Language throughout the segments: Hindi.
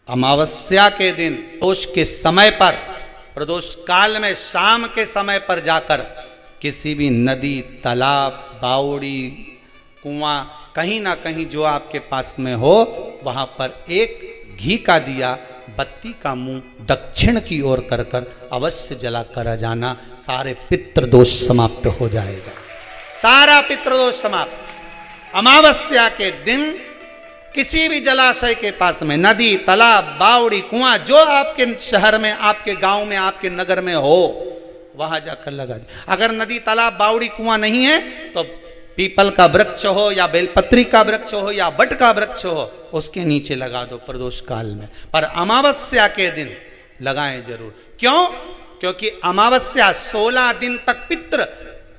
अमावस्या के दिन प्रदोष के समय पर, प्रदोष काल में शाम के समय पर जाकर किसी भी नदी, तालाब, बावड़ी, कुआं, कहीं ना कहीं जो आपके पास में हो, वहां पर एक घी का दिया, बत्ती का मुंह दक्षिण की ओर कर कर अवश्य जला कर जाना। सारे पितृदोष समाप्त हो जाएगा, सारा पितृदोष समाप्त। अमावस्या के दिन किसी भी जलाशय के पास में, नदी, तालाब, बावड़ी, कुआं, जो आपके शहर में, आपके गांव में, आपके नगर में हो, वहां जाकर लगा दे। अगर नदी, तालाब, बावड़ी, कुआं नहीं है तो पीपल का वृक्ष हो या बेलपत्री का वृक्ष हो या बट का वृक्ष हो, उसके नीचे लगा दो प्रदोष काल में। पर अमावस्या के दिन लगाएं जरूर। क्यों? क्योंकि अमावस्या 16 दिन तक पितृ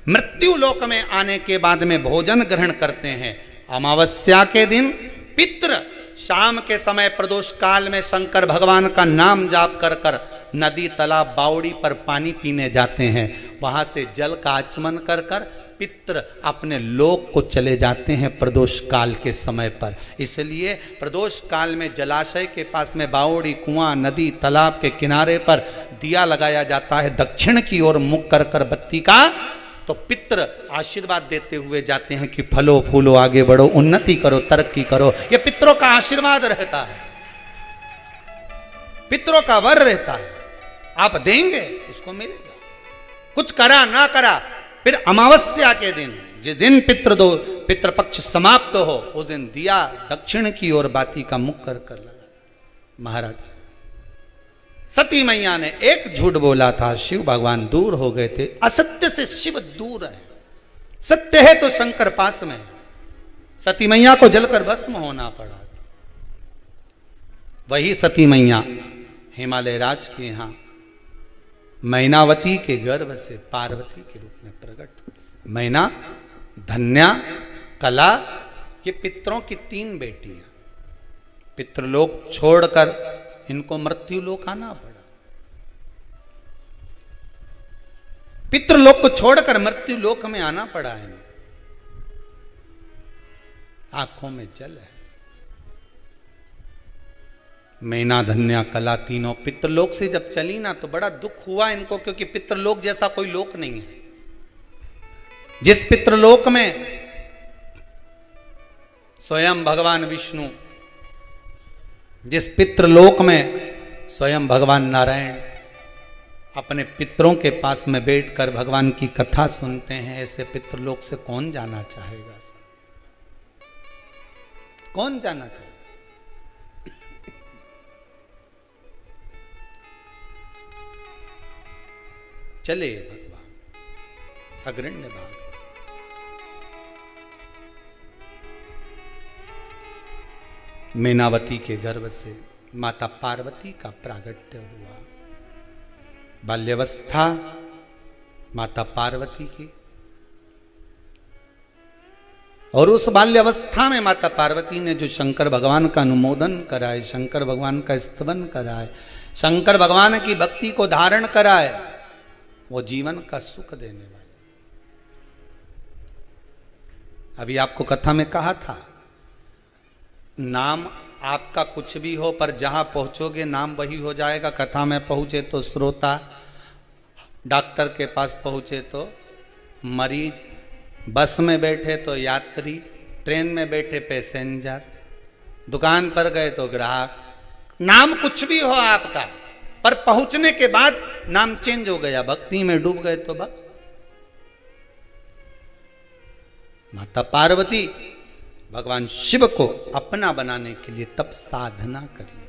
मृत्यु लोक में आने के बाद में भोजन ग्रहण करते हैं। अमावस्या के दिन पितृ शाम के समय प्रदोष काल में शंकर भगवान का नाम जाप कर कर नदी, तालाब, बावड़ी पर पानी पीने जाते हैं। वहां से जल का आचमन कर कर पितृ अपने लोक को चले जाते हैं प्रदोष काल के समय पर। इसलिए प्रदोष काल में जलाशय के पास में, बावड़ी, कुआं, नदी, तालाब के किनारे पर दिया लगाया जाता है दक्षिण की ओर मुख कर कर बत्ती का। तो पितृ आशीर्वाद देते हुए जाते हैं कि फलो फूलो, आगे बढ़ो, उन्नति करो, तरक्की करो। ये पितरों का आशीर्वाद रहता है, पितरों का वर रहता है। आप देंगे उसको मिलेगा, कुछ करा ना करा। फिर अमावस्या के दिन, जिस दिन पितृपक्ष समाप्त हो, उस दिन दिया दक्षिण की ओर बाती का मुख कर कर लगा। महाराज सती मैया ने एक झूठ बोला था, शिव भगवान दूर हो गए थे। असत्य से शिव दूर है, सत्य है तो शंकर पास में है। सती मैया को जलकर भस्म होना पड़ा। वही सती मैया हिमालय राज के यहां मैनावती के गर्भ से पार्वती के रूप में प्रकट हुई। मैना, धन्या, कला, ये पितरों की 3 बेटियां। पितृलोक छोड़कर इनको मृत्यु लोक आना पड़ा। पितृलोक को छोड़कर मृत्यु लोक में आना पड़ा है। आंखों में जल है। मैना, धन्या, कला तीनों पितृलोक से जब चली ना तो बड़ा दुख हुआ इनको, क्योंकि पितृलोक जैसा कोई लोक नहीं है। जिस पितृलोक में स्वयं भगवान विष्णु, जिस पितृलोक में स्वयं भगवान नारायण अपने पितरों के पास में बैठकर भगवान की कथा सुनते हैं, ऐसे पितृलोक से कौन जाना चाहेगा? कौन जाना चाहेगा? चले भगवान अग्रण्य भाग। मैनावती के गर्भ से माता पार्वती का प्रागट्य हुआ। बाल्यावस्था माता पार्वती की, और उस बाल्यावस्था में माता पार्वती ने जो शंकर भगवान का अनुमोदन कराए, शंकर भगवान का स्तवन कराए, शंकर भगवान की भक्ति को धारण कराए, वो जीवन का सुख देने वाले। अभी आपको कथा में कहा था, नाम आपका कुछ भी हो पर जहां पहुंचोगे नाम वही हो जाएगा। कथा में पहुंचे तो श्रोता, डॉक्टर के पास पहुंचे तो मरीज, बस में बैठे तो यात्री, ट्रेन में बैठे पैसेंजर, दुकान पर गए तो ग्राहक। नाम कुछ भी हो आपका, पर पहुंचने के बाद नाम चेंज हो गया। भक्ति में डूब गए तो भक्त। माता पार्वती भगवान शिव को अपना बनाने के लिए तप साधना करी,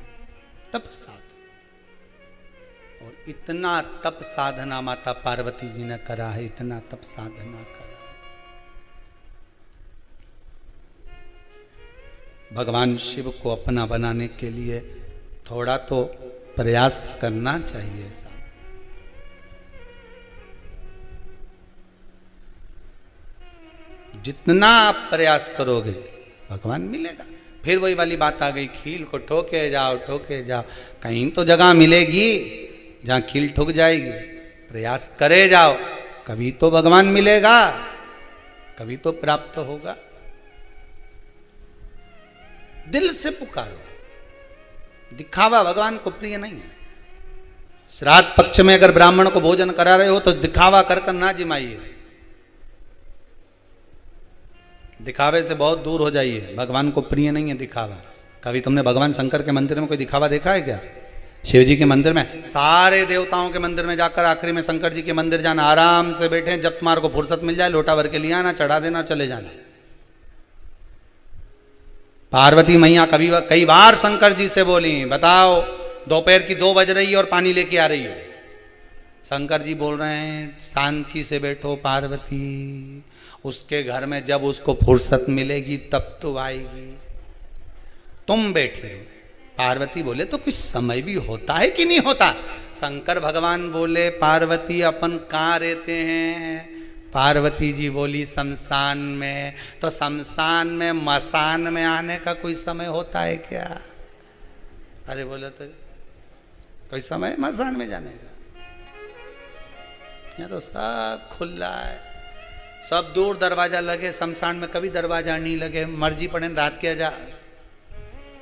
तप साधना। और इतना तप साधना माता पार्वती जी ने करा है, इतना तप साधना करा है। भगवान शिव को अपना बनाने के लिए थोड़ा तो प्रयास करना चाहिए साहब। जितना आप प्रयास करोगे भगवान मिलेगा। फिर वही वाली बात आ गई, खील को ठोके जाओ, ठोके जाओ, कहीं तो जगह मिलेगी जहां खील ठुक जाएगी। प्रयास करे जाओ, कभी तो भगवान मिलेगा, कभी तो प्राप्त होगा। दिल से पुकारो, दिखावा भगवान को प्रिय नहीं है। श्राद्ध पक्ष में अगर ब्राह्मण को भोजन करा रहे हो तो दिखावा कर कर ना जिमाइए, दिखावे से बहुत दूर हो जाइए, भगवान को प्रिय नहीं है दिखावा। कभी तुमने भगवान शंकर के मंदिर में कोई दिखावा देखा है क्या? शिव जी के मंदिर में, सारे देवताओं के मंदिर में जाकर आखिरी में शंकर जी के मंदिर जाना, आराम से बैठे, जब तुम्हारे को फुर्सत मिल जाए लोटा भर के लिए आना, चढ़ा देना, चले जाना। पार्वती मैया कई बार शंकर जी से बोली, बताओ दोपहर की 2 बज रही है और पानी लेके आ रही है। शंकर जी बोल रहे हैं शांति से बैठो पार्वती, उसके घर में जब उसको फुर्सत मिलेगी तब तो आएगी, तुम बैठी रहो। पार्वती बोले तो कुछ समय भी होता है कि नहीं होता? शंकर भगवान बोले पार्वती अपन कहाँ रहते हैं? पार्वती जी बोली शमशान में। तो शमशान में मसान में आने का कोई समय होता है क्या? अरे बोले तो कोई समय मसान में जाने का? यहाँ तो सब खुला है, सब दूर दरवाजा लगे, शमशान में कभी दरवाजा नहीं लगे। मर्जी पड़े रात के आ जा,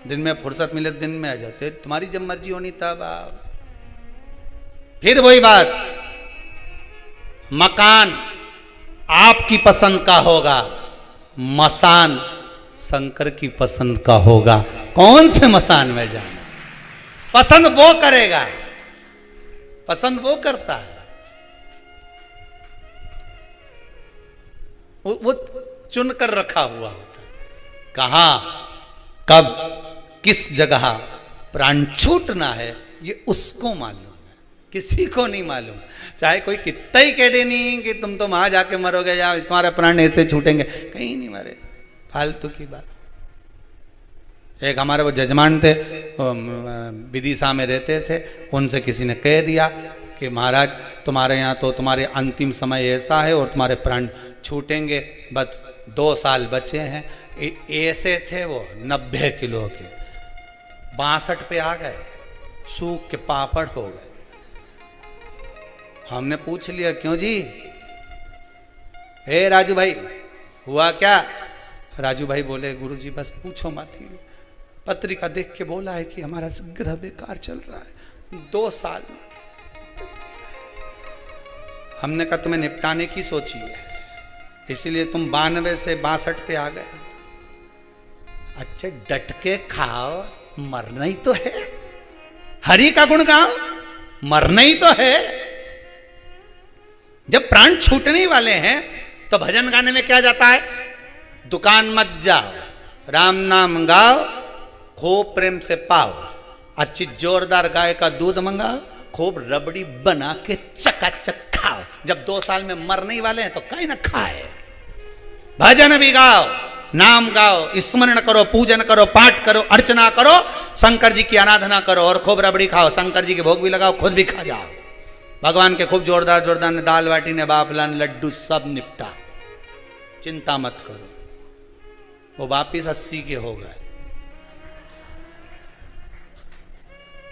दिन में फुर्सत मिले दिन में आ जाते, तुम्हारी जब मर्जी होनी तब आओ। फिर वही बात, मकान आपकी पसंद का होगा, मसान शंकर की पसंद का होगा। कौन से मसान में जाना? पसंद वो करेगा, पसंद वो करता है, वो चुन कर रखा हुआ होता है। कहां कब किस जगह प्राण छूटना है ये उसको मालूम है, किसी को नहीं मालूम। चाहे कोई कितना ही कह दे नहीं कि तुम तो वहां जाके मरोगे या तुम्हारे प्राण ऐसे छूटेंगे, कहीं नहीं मरे, फालतू की बात। एक हमारे वो जजमान थे, विदिशा में रहते थे, उनसे किसी ने कह दिया कि महाराज तुम्हारे यहाँ तो तुम्हारे अंतिम समय ऐसा है और तुम्हारे प्राण छूटेंगे, बस 2 साल बचे हैं। ऐसे थे वो 90 किलो के, 62 पे आ गए, सूख के पापड़ हो गए। हमने पूछ लिया क्यों जी? हे राजू भाई हुआ क्या? राजू भाई बोले गुरुजी बस पूछो मत, पत्रिका देख के बोला है कि हमारा ग्रह बेकार चल रहा है 2 साल में। हमने कहा तुम्हें निपटाने की सोची है, इसीलिए तुम 92 से 62 पे आ गए। अच्छा डट के खाओ, मरना ही तो है, हरि का गुण गाओ, मरना ही तो है। जब प्राण छूटने वाले हैं तो भजन गाने में क्या जाता है? दुकान मत जाओ, राम नाम गाओ, खूब प्रेम से पाओ, अच्छी जोरदार गाय का दूध मंगाओ, खूब रबड़ी बना के चकाचक खाओ। जब 2 साल में मरने वाले हैं तो कहीं ना खाए। भजन भी गाओ, नाम गाओ, स्मरण करो, पूजन करो, पाठ करो, अर्चना करो, शंकर जी की आराधना करो और खूब रबड़ी खाओ, शंकर जी के भोग भी लगाओ, खुद भी खा जाओ। भगवान के खूब जोरदार जोरदार ने दाल बाटी ने बापलान लड्डू सब निपटा, चिंता मत करो। वो वापिस 80 के हो गए।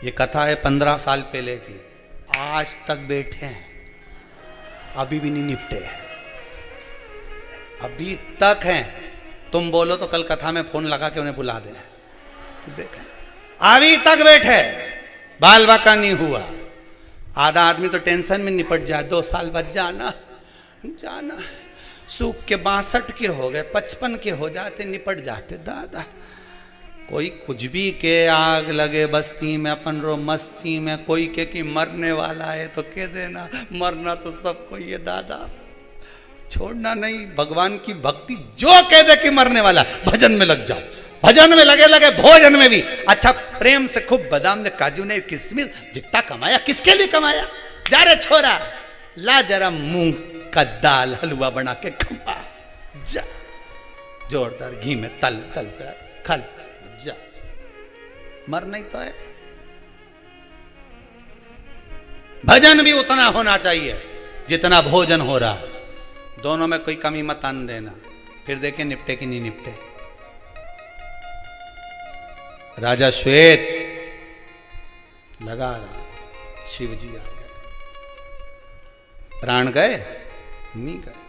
ये कथा है 15 साल पहले की, आज तक बैठे हैं, अभी भी नहीं निपटे हैं, अभी तक हैं। तुम बोलो तो कल कथा में फोन लगा के उन्हें बुला दे, देख अभी तक बैठे, बाल बाका नहीं हुआ। आधा आदमी तो टेंशन में निपट जाए, 2 साल बाद जाना जाना, सूख के 62 के हो गए, 55 के हो जाते, निपट जाते। दादा कोई कुछ भी के आग लगे बस्ती में, अपन रो मस्ती में, कोई के कि मरने वाला है तो कह देना, मरना तो सबको ये दादा, छोड़ना नहीं। भगवान की भक्ति जो कह दे कि मरने वाला, भजन में लग जाओ, भजन में लगे लगे, भोजन में भी अच्छा प्रेम से खूब बादाम ने, काजू ने, किशमिश, जितना कमाया किसके लिए कमाया? जा रे छोरा, ला जरा मूंग का दाल हलवा बना के खा, जा जोरदार घी में तल तल कर खा, जा, मर नहीं तो है। भजन भी उतना होना चाहिए जितना भोजन हो रहा है, दोनों में कोई कमी मत आन देना, फिर देखें निपटे कि नहीं निपटे। राजा श्वेत लगा रहा, शिव जी आ गए, प्राण गए नहीं गए,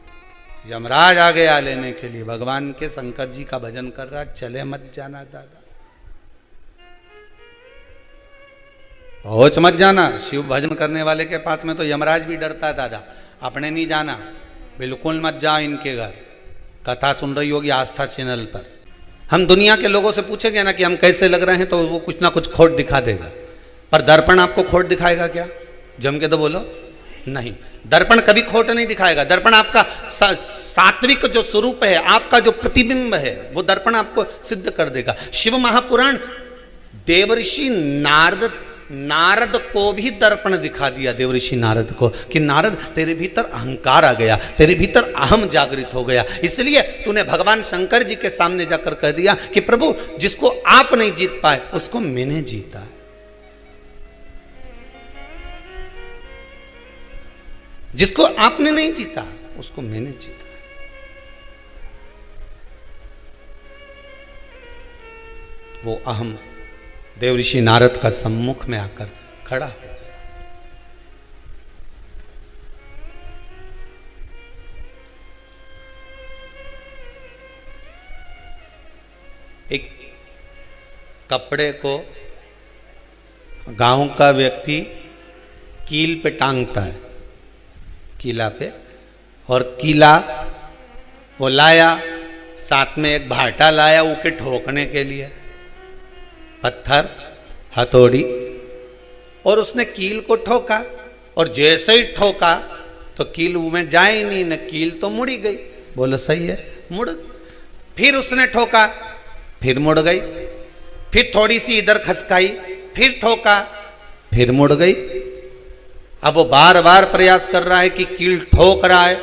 यमराज आ गया लेने के लिए। भगवान के शंकर जी का भजन कर रहा, चले मत जाना दादा। होच मत जाना, शिव भजन करने वाले के पास में तो यमराज भी डरता है दादा। आपने नहीं जाना, बिल्कुल मत जाओ इनके घर। कथा सुन रही होगी आस्था चैनल पर। हम दुनिया के लोगों से पूछेंगे ना कि हम कैसे लग रहे हैं, तो वो कुछ ना कुछ खोट दिखा देगा, पर दर्पण आपको खोट दिखाएगा क्या? जम के तो बोलो नहीं, दर्पण कभी खोट नहीं दिखाएगा। दर्पण आपका सात्विक जो स्वरूप है, आपका जो प्रतिबिंब है, वो दर्पण आपको सिद्ध कर देगा। शिव महापुराण देवर्षि नारद को भी दर्पण दिखा दिया, देवर्षि नारद को, कि नारद तेरे भीतर अहंकार आ गया, तेरे भीतर अहम जागृत हो गया, इसलिए तूने भगवान शंकर जी के सामने जाकर कह दिया कि प्रभु जिसको आप नहीं जीत पाए उसको मैंने जीता। जिसको आपने नहीं जीता उसको मैंने जीता। वो अहम देवऋषि नारद का सम्मुख में आकर खड़ा हो गया। एक कपड़े को गांव का व्यक्ति कील पे टांगता है, कीला पे, और कीला वो लाया, साथ में एक भाटा लाया उके ठोकने के लिए, पत्थर हथौड़ी, और उसने कील को ठोका, और जैसे ही ठोका तो कील में जाए ही नहीं, न कील तो मुड़ी गई। बोलो सही है, मुड़ गई। फिर उसने ठोका, फिर मुड़ गई, फिर थोड़ी सी इधर खसकाई, फिर ठोका, फिर मुड़ गई। अब वो बार बार प्रयास कर रहा है कि कील ठोक रहा है,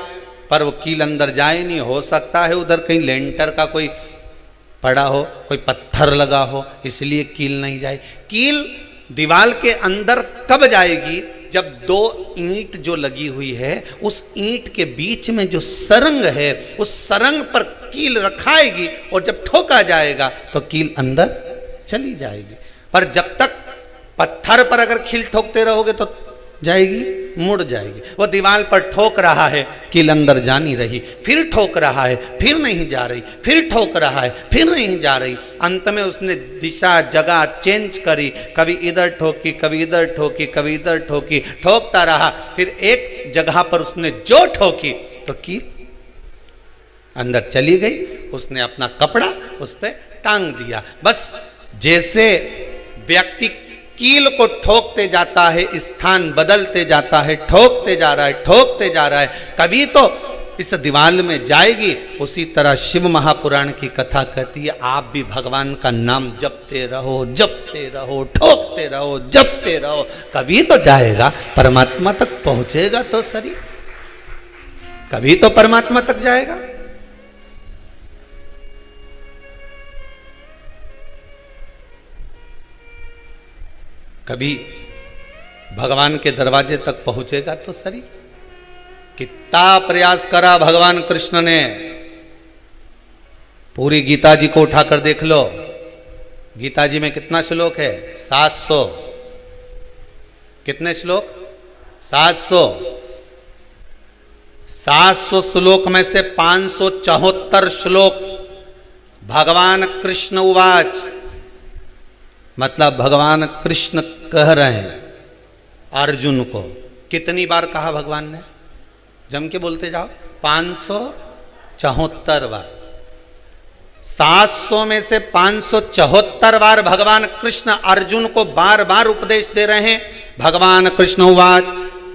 पर वो कील अंदर जाए नहीं। हो सकता है उधर कहीं लेंटर का कोई पड़ा हो, कोई पत्थर लगा हो, इसलिए कील नहीं जाए। कील दीवार के अंदर कब जाएगी? जब दो ईंट जो लगी हुई है, उस ईंट के बीच में जो सरंग है, उस सरंग पर कील रखाएगी, और जब ठोका जाएगा तो कील अंदर चली जाएगी। पर जब तक पत्थर पर अगर कील ठोकते रहोगे तो जाएगी, मुड़ जाएगी। वो दीवार पर ठोक रहा है, कील अंदर जा नहीं रही, फिर ठोक रहा है, फिर नहीं जा रही, फिर ठोक रहा है, फिर नहीं जा रही। अंत में उसने दिशा जगह चेंज करी, कभी इधर ठोकी, कभी इधर ठोकी, कभी इधर ठोकी, ठोकता रहा। फिर एक जगह पर उसने जो ठोकी तो कील अंदर चली गई। उसने अपना कपड़ा उस पर टांग दिया। बस जैसे व्यक्ति कील को ठोकते जाता है, स्थान बदलते जाता है, ठोकते जा रहा है, ठोकते जा रहा है, कभी तो इस दीवार में जाएगी। उसी तरह शिव महापुराण की कथा कहती है, आप भी भगवान का नाम जपते रहो, जपते रहो, ठोकते रहो, जपते रहो, कभी तो जाएगा, परमात्मा तक पहुंचेगा तो सही, कभी तो परमात्मा तक जाएगा। कभी भगवान के दरवाजे तक पहुंचेगा तो सही। कितना प्रयास करा भगवान कृष्ण ने। पूरी गीता जी को उठाकर देख लो, गीता जी में कितना श्लोक है? 700। कितने श्लोक? 700। 700 श्लोक में से 574 श्लोक भगवान कृष्ण उवाच, मतलब भगवान कृष्ण कह रहे हैं अर्जुन को। कितनी बार कहा भगवान ने? जम के बोलते जाओ, 574 बार। 700 में से 574 बार भगवान कृष्ण अर्जुन को बार बार उपदेश दे रहे हैं। भगवान कृष्ण उवाच,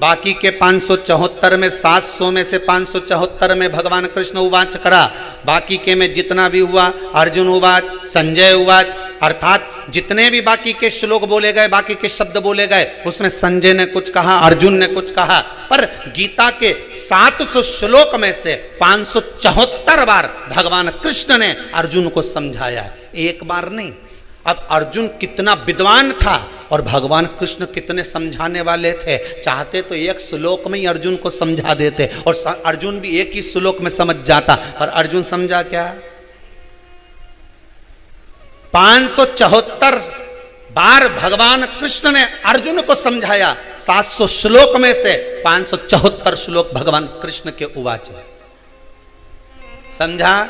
बाकी के 574 में 700 में से 574 में भगवान कृष्ण उवाच करा, बाकी के में जितना भी हुआ अर्जुन उवाच, संजय उवाच, अर्थात जितने भी बाकी के श्लोक बोले गए, बाकी के शब्द बोले गए, उसमें संजय ने कुछ कहा, अर्जुन ने कुछ कहा, पर गीता के 700 श्लोक में से 574 बार भगवान कृष्ण ने अर्जुन को समझाया, एक बार नहीं। अब अर्जुन कितना विद्वान था और भगवान कृष्ण कितने समझाने वाले थे। चाहते तो एक श्लोक में ही अर्जुन को समझा देते और अर्जुन भी एक ही श्लोक में समझ जाता, पर अर्जुन समझा क्या? 574 बार भगवान कृष्ण ने अर्जुन को समझाया। 700 श्लोक में से 574 श्लोक भगवान कृष्ण के उवाच है। समझा?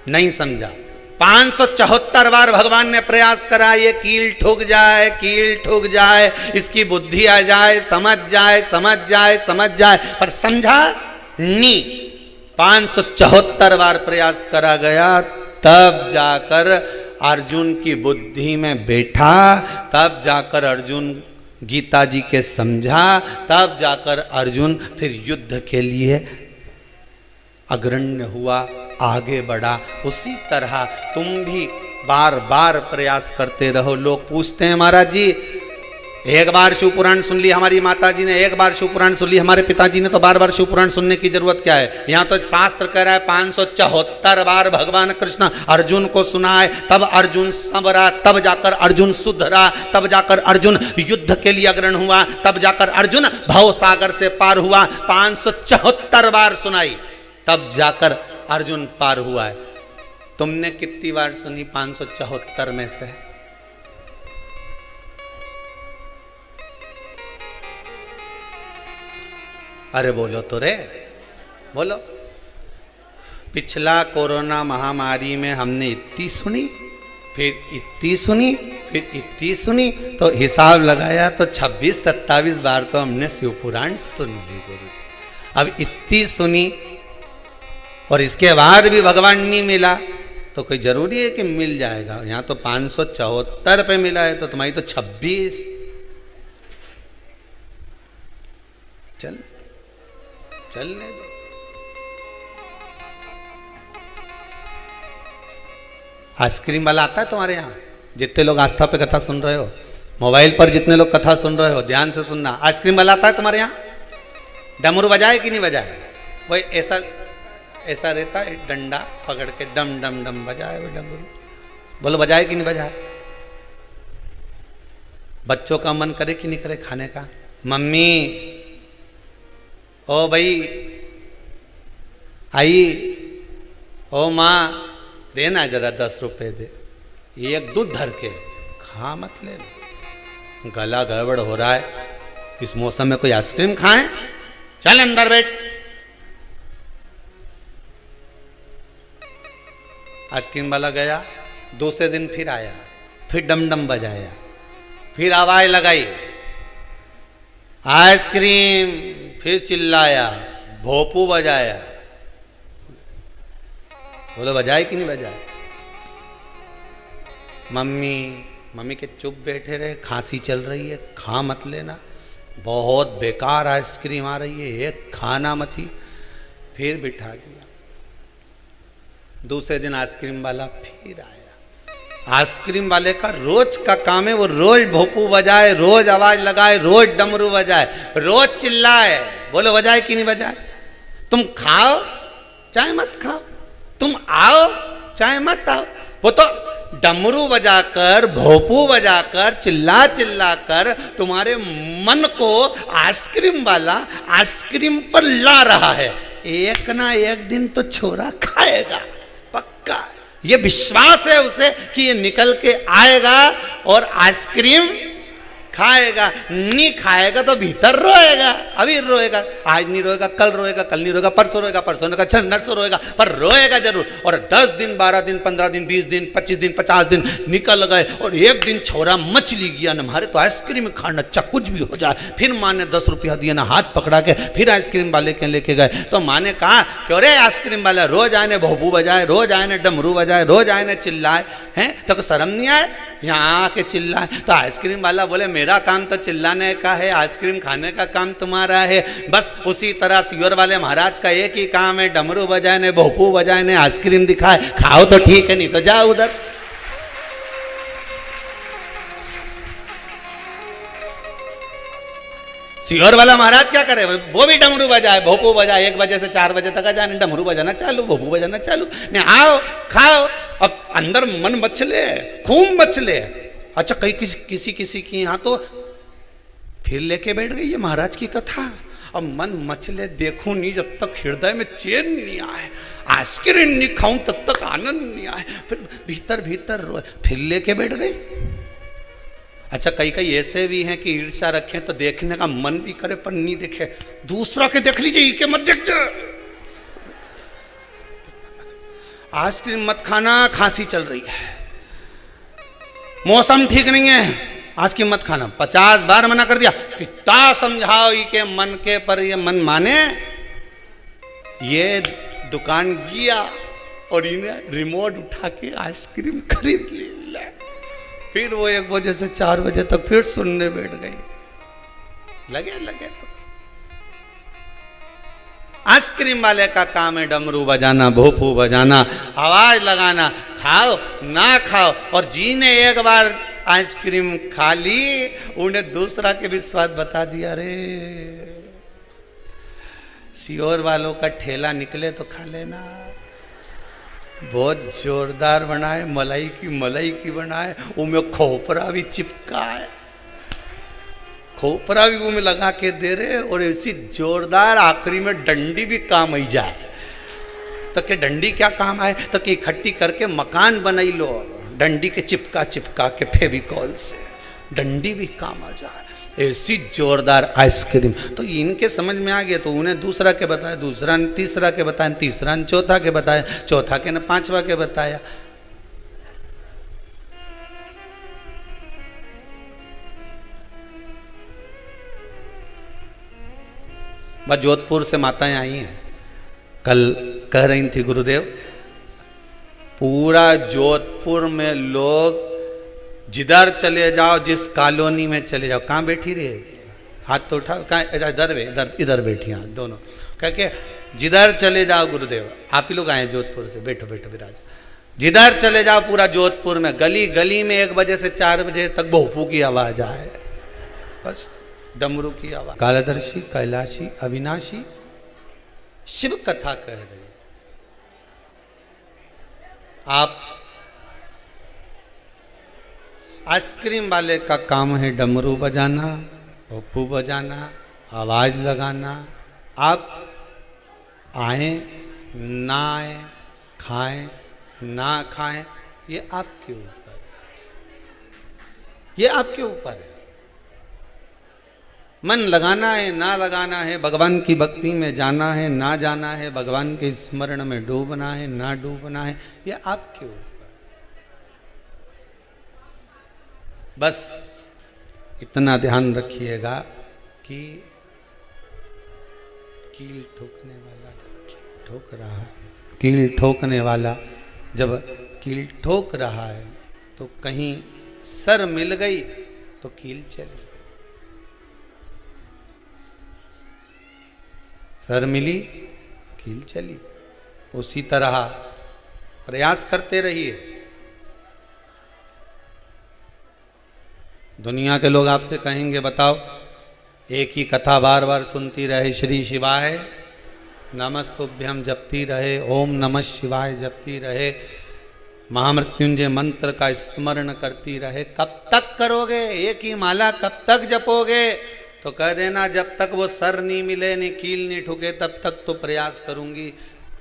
नहीं समझा? 574 बार भगवान ने प्रयास करा, ये कील ठुक जाए, कील ठुक जाए, इसकी बुद्धि आ जाए, समझ जाए, समझ जाए, समझ जाए, पर समझा नहीं। 574 बार प्रयास करा गया, तब जाकर अर्जुन की बुद्धि में बैठा, तब जाकर अर्जुन गीता जी के समझा, तब जाकर अर्जुन फिर युद्ध के लिए अग्रण्य हुआ, आगे बढ़ा। उसी तरह तुम भी बार बार प्रयास करते रहो। लोग पूछते हैं महाराज जी, एक बार शिव पुराण सुन ली हमारी माता जी ने, एक बार शिव पुराण सुन ली हमारे पिताजी ने, तो बार बार शिव पुराण सुनने की जरूरत क्या है? यहाँ तो शास्त्र कह रहा है 574 बार भगवान कृष्ण अर्जुन को सुनाए, तब अर्जुन संवरा, तब जाकर अर्जुन सुधरा, तब जाकर अर्जुन युद्ध के लिए अग्रण हुआ, तब जाकर अर्जुन भव सागर से पार हुआ। 574 बार सुनाई, तब जाकर अर्जुन पार हुआ है। तुमने कितनी बार सुनी 574 में से? अरे बोलो तो रे, बोलो। पिछला कोरोना महामारी में हमने इतनी सुनी, फिर इतनी सुनी, फिर इतनी सुनी, तो हिसाब लगाया तो 26-27 बार तो हमने शिव पुराण सुन ली गुरुजी। अब इतनी सुनी और इसके बाद भी भगवान नहीं मिला, तो कोई जरूरी है कि मिल जाएगा? यहाँ तो 574 पे मिला है, तो तुम्हारी तो 26। चलने दो। आइसक्रीम वाला आता है तुम्हारे यहाँ? जितने लोग आस्था पे कथा सुन रहे हो, मोबाइल पर जितने लोग कथा सुन रहे हो, ध्यान से सुनना। आइसक्रीम वाला आता है तुम्हारे यहाँ? डमरू बजाए कि नहीं बजाए? वही ऐसा रहता है, डंडा पकड़ के डम डम डम बजाए वो डमरू। बोलो बजाए कि नहीं बजाए? बच्चों का मन करे कि नहीं करे खाने का? मम्मी, ओ भाई आई, ओ माँ, देना जरा 10 रुपए दे, एक दूध धर के खा, मत ले लो, गला गड़बड़ हो रहा है, इस मौसम में कोई आइसक्रीम खाएं? चल अंदर बैठ। आइसक्रीम वाला गया, दूसरे दिन फिर आया, फिर डम डम बजाया, फिर आवाज लगाई आइसक्रीम, फिर चिल्लाया, भोपू बजाया। बोलो बजाए कि नहीं बजाए? मम्मी के चुप बैठे रहे, खांसी चल रही है, खा मत लेना, बहुत बेकार आइसक्रीम आ रही है, एक खाना मत ही। फिर बिठा दिया। दूसरे दिन आइसक्रीम वाला फिर आया। आइसक्रीम वाले का रोज का काम है, वो रोज भोपू बजाए, रोज आवाज लगाए, रोज डमरू बजाए, रोज चिल्लाए। बोलो बजाए कि नहीं बजाए? तुम खाओ चाहे मत खाओ, तुम आओ चाहे मत आओ, वो तो डमरू बजाकर, भोपू बजाकर, चिल्ला चिल्ला कर तुम्हारे मन को आइसक्रीम वाला आइसक्रीम पर ला रहा है। एक ना एक दिन तो छोरा खाएगा, पक्का। ये विश्वास है उसे कि ये निकल के आएगा और आइसक्रीम खाएगा। नहीं खाएगा तो भीतर रोएगा, अभी रोएगा, आज नहीं रोएगा, कल रोएगा, कल नहीं रोएगा, परसों रोएगा, परसों रोएगा, नरसों रोएगा, पर रोएगा जरूर। और 10 दिन, 12 दिन, 15 दिन, 20 दिन, 25 दिन, 50 दिन निकल गए और एक दिन छोरा मछली गया न, हमारे तो आइसक्रीम खाना, अच्छा कुछ भी हो जाए। फिर माँ ने 10 रुपया दिया ना, हाथ पकड़ा के फिर आइसक्रीम वाले के लेके गए। तो माँ ने कहा कि अरे आइसक्रीम वाला रोज आए ने भोपू बजाए, रोज आए ने डमरू बजाए, रोज आए ने चिल्लाए, हैं तो शर्म नहीं आए यहाँ आके चिल्लाए? तो आइसक्रीम वाला बोले मेरा काम तो चिल्लाने का है, आइसक्रीम खाने का काम तुम्हारा है। बस उसी तरह सियोर वाले महाराज का एक ही काम है, डमरू बजाए ने, भोपू बजाए ने, आइसक्रीम दिखाए, खाओ तो ठीक है, नहीं तो जाओ उधर। सियोर वाला महाराज क्या करे? वो भी डमरू बजाए, भोपू बजाए, 1 बजे से 4 बजे तक आ जाने, डमरू बजाना चालू, भोपू बजाना चालू, नहीं आओ खाओ। अब अंदर मन मचले, खूब मचले। अच्छा कहीं किसी की यहाँ तो फिर लेके बैठ गई है महाराज की कथा। अब मन मचले, देखूं नहीं जब तक हृदय में चैन नहीं आए, आइसक्रीम नहीं खाऊं तब तक आनंद नहीं आए, फिर भीतर भीतर रोए, फिर लेके बैठ गई। अच्छा कई ऐसे भी हैं कि ईर्ष्या रखें तो देखने का मन भी करे पर नहीं देखे, दूसरा के देख लीजिए, के मत देख। आइसक्रीम मत खाना, खांसी चल रही है, मौसम ठीक नहीं है, आइसक्रीम मत खाना। 50 बार मना कर दिया, कितना समझाओ के मन के, पर ये मन माने। ये दुकान गया और इन्हें रिमोट उठा के आइसक्रीम खरीद ली। फिर वो 1 बजे से 4 बजे तक फिर सुनने बैठ गई। लगे तो आइसक्रीम वाले का काम है डमरू बजाना, भोपू बजाना, आवाज लगाना, खाओ ना खाओ। और जी ने एक बार आइसक्रीम खा ली, उन्हें दूसरा के भी स्वाद बता दिया। अरे सियोर वालों का ठेला निकले तो खा लेना, बहुत जोरदार बनाए, मलाई की बनाए, उनमें खोपरा भी चिपका है, खोपरा भी उनमें लगा के दे रहे, और ऐसी जोरदार आखिरी में डंडी भी काम आई जाए। तो के डंडी क्या काम आए, तो कि इकट्ठी करके मकान बनाई लो, डंडी के चिपका के फेविकॉल से डंडी भी काम आ जाए, ऐसी जोरदार आइसक्रीम। तो इनके समझ में आ गया, तो उन्हें दूसरा के बताया, दूसरा ने तीसरा के बताया, तीसरा ने चौथा के बताया, चौथा के ने पांचवा के बताया। बस जोधपुर से माताएं आई हैं, कल कह रही थी गुरुदेव, पूरा जोधपुर में लोग जिधर चले जाओ, जिस कॉलोनी में चले जाओ, कहाँ बैठी रही है, हाथ तो उठाओ, कहाँ इधर बैठी, हाँ दोनों, क्या क्या जिधर चले जाओ गुरुदेव, आप ही लोग आए जोधपुर से, बैठो विराज, जिधर चले जाओ पूरा जोधपुर में गली गली में 1 बजे से 4 बजे तक भोपू की आवाज आए, बस डमरू की आवाज। कालदर्शी, कैलाशी, अविनाशी शिव कथा कह रहे। आप आइसक्रीम वाले का काम है डमरू बजाना, भोपू बजाना, आवाज लगाना। आप आए ना आए, खाएं ना खाएं, ये आपके ऊपर, ये आपके ऊपर है। मन लगाना है ना लगाना है, भगवान की भक्ति में जाना है ना जाना है, भगवान के स्मरण में डूबना है ना डूबना है, ये आपके ऊपर। बस इतना ध्यान रखिएगा कि कील ठोकने वाला जब कील ठोक रहा है, कील ठोकने वाला जब कील ठोक रहा है, तो कहीं सर मिल गई तो कील चली, सर मिली कील चली। उसी तरह प्रयास करते रहिए। दुनिया के लोग आपसे कहेंगे बताओ, एक ही कथा बार बार सुनती रहे, श्री शिवाय नमस्तुभ्यम जपती रहे, ओम नमः शिवाय जपती रहे, महामृत्युंजय मंत्र का स्मरण करती रहे, कब तक करोगे? एक ही माला कब तक जपोगे? तो कह देना जब तक वो सर नहीं मिले, नहीं कील नहीं ठुके, तब तक तो प्रयास करूंगी।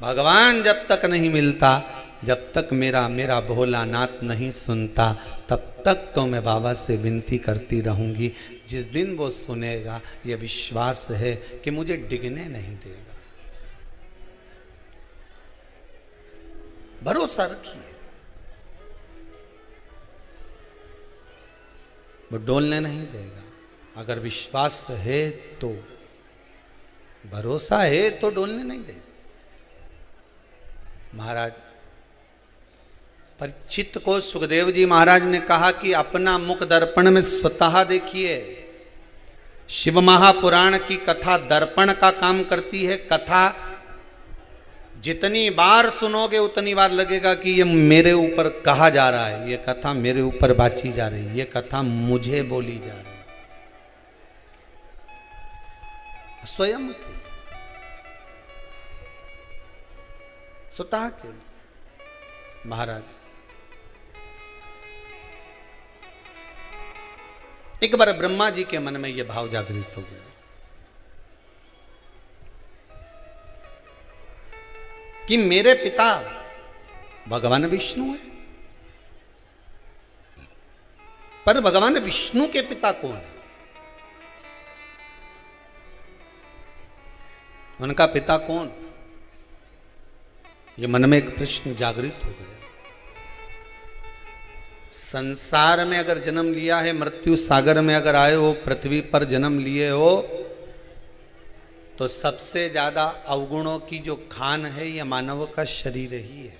भगवान जब तक नहीं मिलता, जब तक मेरा भोलानाथ नहीं सुनता, तब तक तो मैं बाबा से विनती करती रहूंगी। जिस दिन वो सुनेगा, ये विश्वास है कि मुझे डिगने नहीं देगा। भरोसा रखिए, वो डोलने नहीं देगा। अगर विश्वास है तो, भरोसा है तो डोलने नहीं देगा। महाराज परीक्षित को सुखदेव जी महाराज ने कहा कि अपना मुख दर्पण में स्वतः देखिए। शिव महापुराण की कथा दर्पण का काम करती है। कथा जितनी बार सुनोगे उतनी बार लगेगा कि ये मेरे ऊपर कहा जा रहा है, ये कथा मेरे ऊपर बाची जा रही है, ये कथा मुझे बोली जा रही है। स्वयं के स्वतः के महाराज एक बार ब्रह्मा जी के मन में यह भाव जागृत हो गया कि मेरे पिता भगवान विष्णु है, पर भगवान विष्णु के पिता कौन है? उनका पिता कौन? ये मन में एक प्रश्न जागृत हो गया। संसार में अगर जन्म लिया है, मृत्यु सागर में अगर आए हो, पृथ्वी पर जन्म लिए हो, तो सबसे ज्यादा अवगुणों की जो खान है यह मानव का शरीर ही है।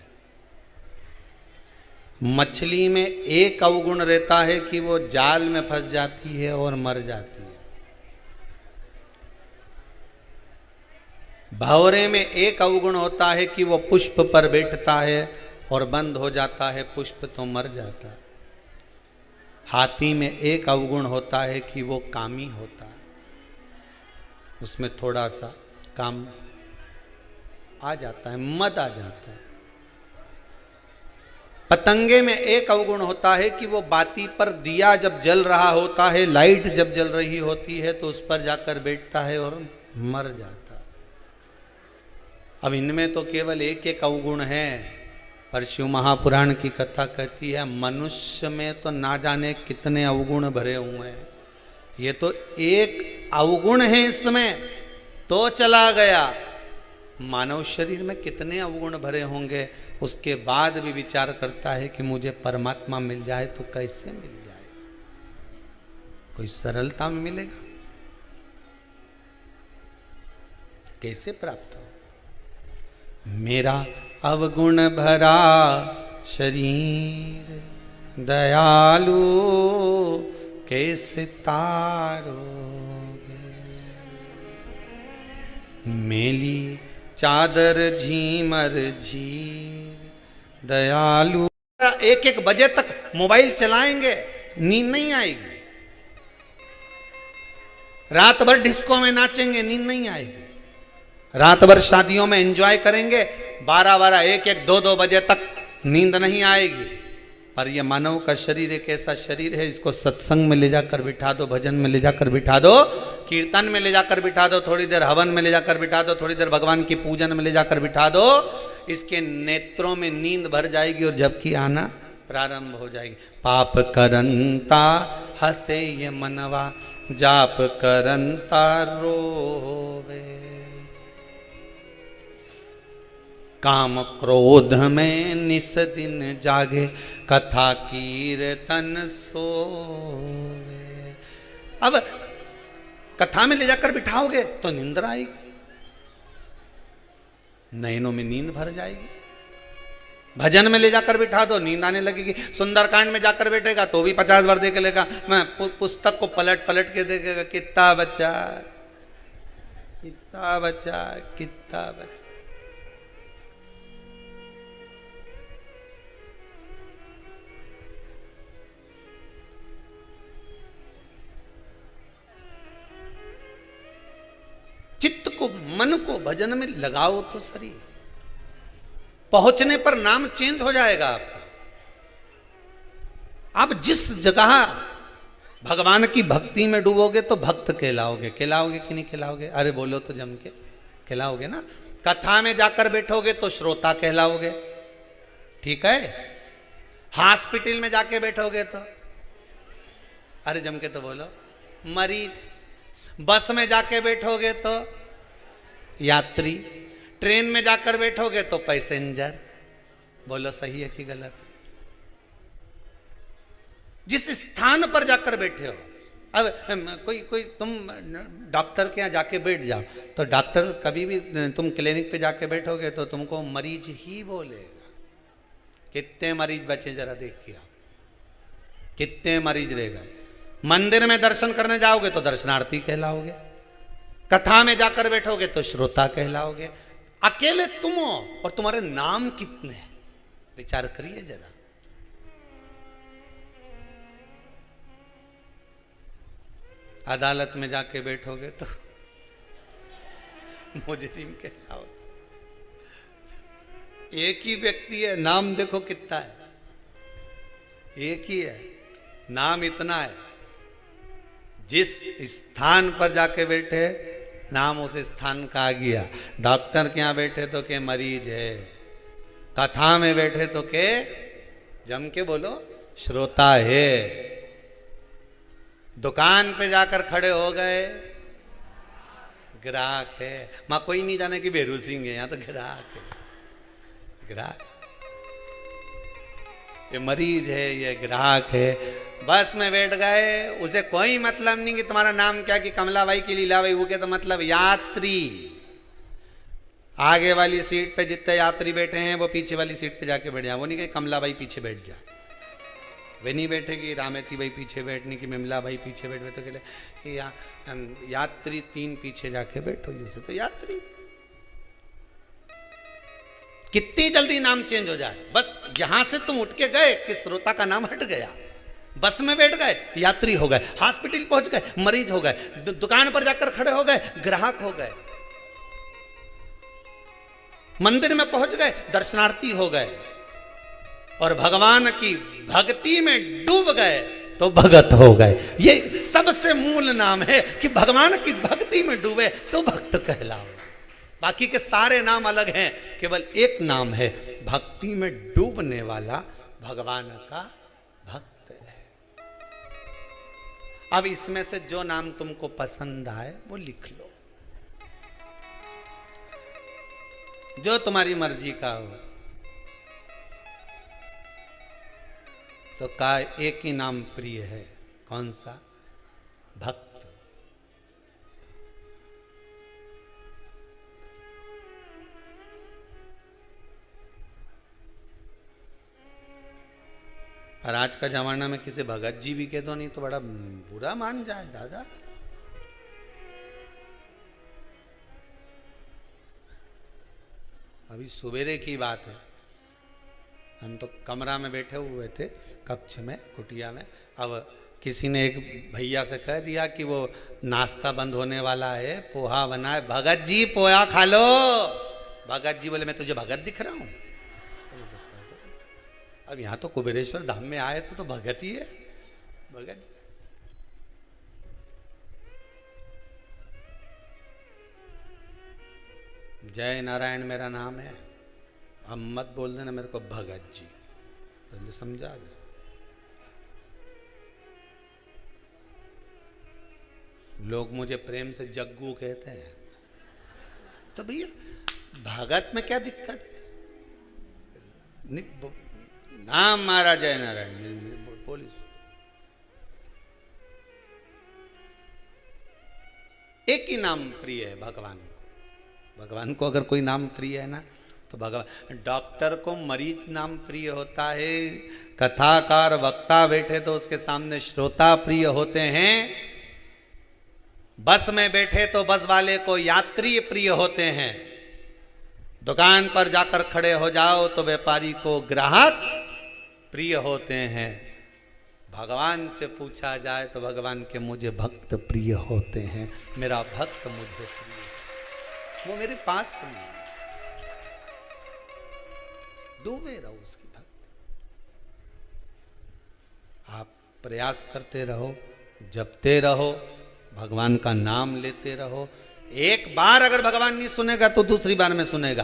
मछली में एक अवगुण रहता है कि वो जाल में फंस जाती है और मर जाती है। भंवरे में एक अवगुण होता है कि वो पुष्प पर बैठता है और बंद हो जाता है, पुष्प तो मर जाता है। हाथी में एक अवगुण होता है कि वो कामी होता है, उसमें थोड़ा सा काम आ जाता है, मद आ जाता है। पतंगे में एक अवगुण होता है कि वो बाती पर दिया जब जल रहा होता है, लाइट जब जल रही होती है तो उस पर जाकर बैठता है और मर जाता है। अब इनमें तो केवल एक एक अवगुण है, पर शिव महापुराण की कथा कहती है मनुष्य में तो ना जाने कितने अवगुण भरे हुए हैं। ये तो एक अवगुण है इसमें तो चला गया, मानव शरीर में कितने अवगुण भरे होंगे। उसके बाद भी विचार करता है कि मुझे परमात्मा मिल जाए तो कैसे मिल जाए, कोई सरलता में मिलेगा, कैसे प्राप्त हो। मेरा अवगुण भरा शरीर दयालु कैसे तारोगे, मेली चादर झीमर झीर दयालु। एक एक बजे तक मोबाइल चलाएंगे, नींद नहीं आएगी। रात भर डिस्को में नाचेंगे, नींद नहीं आएगी। रात भर शादियों में एंजॉय करेंगे, 12-12, 1-1, 2-2 बजे तक नींद नहीं आएगी। पर यह मानव का शरीर एक ऐसा शरीर है, इसको सत्संग में ले जाकर बिठा दो, भजन में ले जाकर बिठा दो, कीर्तन में ले जाकर बिठा दो, थोड़ी देर हवन में ले जाकर बिठा दो, थोड़ी देर भगवान की पूजन में ले जाकर बिठा दो, इसके नेत्रों में नींद भर जाएगी और झपकी आना प्रारंभ हो जाएगी। पाप करंता हसे ये मनवा, जाप करंता रोवे, काम क्रोध में निस दिन जागे, कथा कीर्तन सोवे। अब कथा में ले जाकर बिठाओगे तो निंद्रा आएगी, नैनों में नींद भर जाएगी। भजन में ले जाकर बिठा दो, नींद आने लगेगी। सुंदरकांड में जाकर बैठेगा तो भी 50 बार देख लेगा, मैं पुस्तक को पलट पलट के देखेगा, कितना बचा कितना बचा कितना बचा। चित्त को, मन को भजन में लगाओ तो सही, पहुंचने पर नाम चेंज हो जाएगा आपका। आप जिस जगह भगवान की भक्ति में डूबोगे तो भक्त कहलाओगे। कहलाओगे कि नहीं कहलाओगे? अरे बोलो तो जम के, कहलाओगे ना। कथा में जाकर बैठोगे तो श्रोता कहलाओगे, ठीक है। हॉस्पिटल में जाके बैठोगे तो, अरे जम के तो बोलो, मरीज। बस में जाके बैठोगे तो यात्री, ट्रेन में जाकर बैठोगे तो पैसेंजर। बोलो सही है कि गलत है? जिस स्थान पर जाकर बैठे हो, अब कोई तुम डॉक्टर के यहाँ जाके बैठ जाओ तो डॉक्टर कभी भी तुम क्लिनिक पे जाके बैठोगे तो तुमको मरीज ही बोलेगा। कितने मरीज बचे जरा देख के आओ, कितने मरीज रह गए। मंदिर में दर्शन करने जाओगे तो दर्शनार्थी कहलाओगे, कथा में जाकर बैठोगे तो श्रोता कहलाओगे। अकेले तुम हो और तुम्हारे नाम कितने हैं, विचार करिए जरा। अदालत में जाके बैठोगे तो मुजरिम कहलाओगे। एक ही व्यक्ति है, नाम देखो कितना है, एक ही है, नाम इतना है। जिस स्थान पर जाके बैठे नाम उस स्थान का आ गया। डॉक्टर के यहाँ बैठे तो के मरीज है, कथा में बैठे तो के जम के बोलो श्रोता है, दुकान पे जाकर खड़े हो गए ग्राहक है। मां कोई नहीं जाने कि बेरू सिंह है, यहाँ तो ग्राहक है। ग्राहक, ये मरीज है, ये ग्राहक है। बस में बैठ गए, उसे कोई मतलब नहीं कि तुम्हारा नाम क्या, कि कमलाबाई की लीलाबाई, वो क्या, तो मतलब यात्री। आगे वाली सीट पे जितने यात्री बैठे हैं वो पीछे वाली सीट पे जाके बैठ जाए। वो नहीं कहे कमलाबाई पीछे बैठ जा, वे नहीं बैठेगी। रामेती भाई पीछे बैठने की, मिमला भाई पीछे बैठे, तो कहते कि यात्री 3 पीछे जाके बैठो। जैसे तो यात्री, कितनी जल्दी नाम चेंज हो जाए। बस यहां से तुम उठ के गए कि श्रोता का नाम हट गया, बस में बैठ गए यात्री हो गए, हॉस्पिटल पहुंच गए मरीज हो गए, दुकान पर जाकर खड़े हो गए ग्राहक हो गए, मंदिर में पहुंच गए दर्शनार्थी हो गए, और भगवान की भक्ति में डूब गए तो भगत हो गए। ये सबसे मूल नाम है कि भगवान की भक्ति में डूबे तो भक्त कहलाओ। बाकी के सारे नाम अलग हैं, केवल एक नाम है, भक्ति में डूबने वाला भगवान का भक्त है। अब इसमें से जो नाम तुमको पसंद आए वो लिख लो, जो तुम्हारी मर्जी का हो। तो का एक ही नाम प्रिय है, कौन सा? भक्त। और आज का जमाना में किसी भगत जी भी कह दो नहीं तो बड़ा बुरा मान जाए दादा। अभी सवेरे की बात है, हम तो कमरा में बैठे हुए थे, कक्ष में, कुटिया में। अब किसी ने एक भैया से कह दिया कि वो नाश्ता बंद होने वाला है, पोहा बना है, भगत जी पोहा खा लो। भगत जी बोले मैं तुझे भगत दिख रहा हूं? अब यहां तो कुबेरेश्वर धाम में आए तो भगत ही है, भगत जी। जय नारायण मेरा नाम है, अब मत बोल देना मेरे को भगत जी, पहले समझा दे। लोग मुझे प्रेम से जग्गू कहते हैं, तो भैया भगत में क्या दिक्कत है? नाम मारा जय नारायण पुलिस। एक ही नाम प्रिय है भगवान को। भगवान को अगर कोई नाम प्रिय है ना तो भगवान। डॉक्टर को मरीज नाम प्रिय होता है, कथाकार वक्ता बैठे तो उसके सामने श्रोता प्रिय होते हैं, बस में बैठे तो बस वाले को यात्री प्रिय होते हैं, दुकान पर जाकर खड़े हो जाओ तो व्यापारी को ग्राहक प्रिय होते हैं। भगवान से पूछा जाए तो भगवान के मुझे भक्त प्रिय होते हैं, मेरा भक्त मुझे प्रिय, वो मेरे पास नहीं, डूबे रहो उसकी भक्ति। आप प्रयास करते रहो, जपते रहो, भगवान का नाम लेते रहो। एक बार अगर भगवान नहीं सुनेगा तो दूसरी बार में सुनेगा।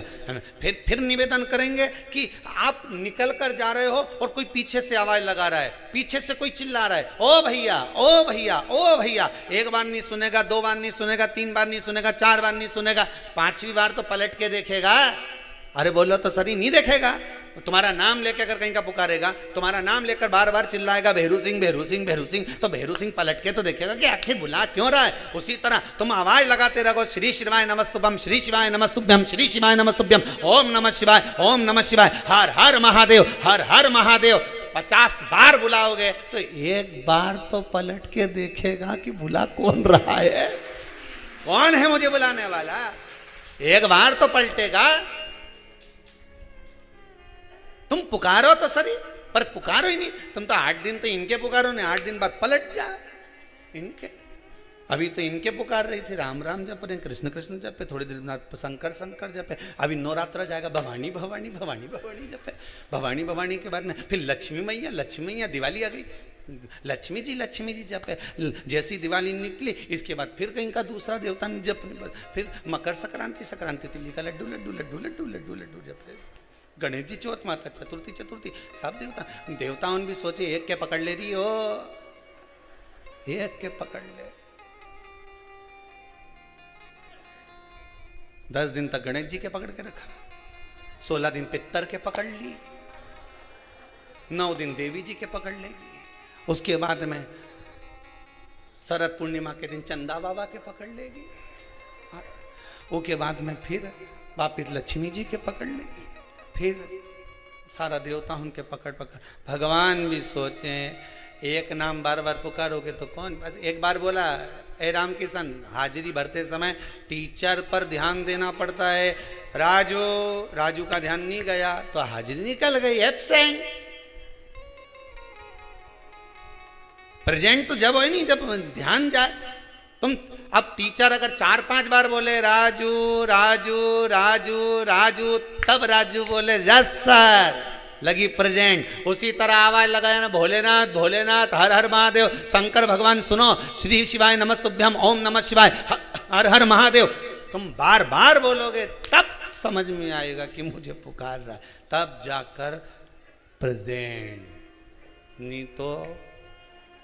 फिर निवेदन करेंगे कि आप निकल कर जा रहे हो और कोई पीछे से आवाज लगा रहा है, पीछे से कोई चिल्ला रहा है, ओ भैया ओ भैया ओ भैया। एक बार नहीं सुनेगा, 2 बार नहीं सुनेगा, 3 बार नहीं सुनेगा, 4 बार नहीं सुनेगा, 5वीं बार तो पलट के देखेगा। अरे बोलो तो सही, नहीं देखेगा। तुम्हारा नाम लेकर अगर कहीं का पुकारेगा, तुम्हारा नाम लेकर बार बार चिल्लाएगा भेरू सिंह भेरू सिंह भेरू सिंह, तो भेरू सिंह पलट के तो देखेगा कि आखिर बुला क्यों रहा है। उसी तरह तुम आवाज लगाते रहो, श्री शिवाय नमस्तुभ्यम, श्री शिवाय नमस्तुभ्यम, श्री शिवाय नमस्तुभ्यम, ओम नमः शिवाय, ओम नमः शिवाय, हर हर महादेव, हर हर महादेव। 50 बार बुलाओगे तो एक बार तो पलट के देखेगा कि बुला कौन रहा है, कौन है मुझे बुलाने वाला। एक बार तो पलटेगा। तुम पुकारो तो सही, पर पुकारो ही नहीं। तुम तो 8 दिन तो इनके पुकारो ने, 8 दिन बाद पलट जा इनके। अभी तो इनके पुकार रही थी, राम राम जप रहे, कृष्ण कृष्ण जपे, थोड़ी देर बाद शंकर शंकर जपे। अभी नवरात्र जाएगा, भवानी भवानी भवानी भवानी जपे। भवानी भवानी के बाद में फिर लक्ष्मी मैया, लक्ष्मी मैया, दिवाली आ गई, लक्ष्मी जी जपे। जैसी दिवाली निकली इसके बाद फिर कहीं का दूसरा देवता जप, फिर मकर संक्रांति, संक्रांति तिली का लड्डू लड्डू लड्डू लड्डू लड्डू लड्डू जपे। गणेश जी चौथ, माता चतुर्थी चतुर्थी, सब देवताओं ने भी सोचे एक के पकड़ ले रही हो, एक के पकड़ ले। 10 दिन तक गणेश जी के पकड़ के रखा, 16 दिन पितर के पकड़ ली, 9 दिन देवी जी के पकड़ लेगी, उसके बाद में शरद पूर्णिमा के दिन चंदा बाबा के पकड़ लेगी, उसके बाद में फिर वापिस लक्ष्मी जी के पकड़ लेगी, फिर सारा देवता उनके पकड़ पकड़। भगवान भी सोचे एक नाम बार बार पुकारोगे तो कौन। बस एक बार बोला, ए राम किशन, हाजिरी भरते समय टीचर पर ध्यान देना पड़ता है। राजू, राजू का ध्यान नहीं गया तो हाजिरी निकल गई, एब्सेंट। प्रेजेंट तो जब हो नहीं, जब ध्यान जाए। तुम अब टीचर अगर 4-5 बार बोले राजू राजू राजू राजू, तब राजू बोले यस सर, लगी प्रेजेंट। उसी तरह आवाज लगाया ना, भोलेनाथ भोलेनाथ, हर हर महादेव, शंकर भगवान सुनो, श्री शिवाय नमस्तुभ्यम, ओम नमः शिवाय, हर हर महादेव। तुम बार बार बोलोगे तब समझ में आएगा कि मुझे पुकार रहा है, तब जाकर प्रेजेंट, नहीं तो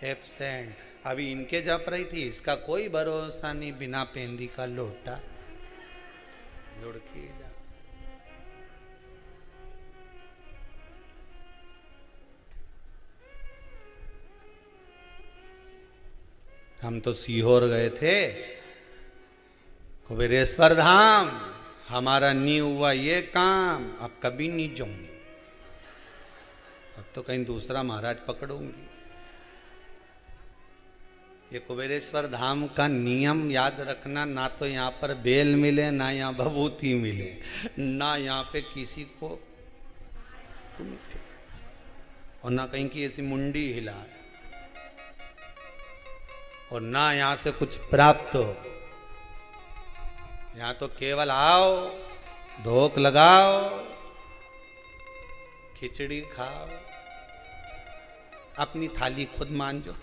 एब्सेंट। अभी इनके जप रही थी, इसका कोई भरोसा नहीं, बिना पेंदी का लोटा लुढ़की जा। हम तो सीहोर गए थे, कुबेरेश्वर धाम, हमारा नहीं हुआ ये काम, अब कभी नहीं जाऊंगी, अब तो कहीं दूसरा महाराज पकड़ूंगी। ये कुबेरेश्वर धाम का नियम याद रखना, ना तो यहाँ पर बेल मिले, ना यहाँ भभूति मिले, ना यहाँ पे किसी को और ना कहीं की ऐसी मुंडी हिलाए, और ना यहाँ से कुछ प्राप्त हो। यहाँ तो केवल आओ, धोख लगाओ, खिचड़ी खाओ, अपनी थाली खुद मांजो,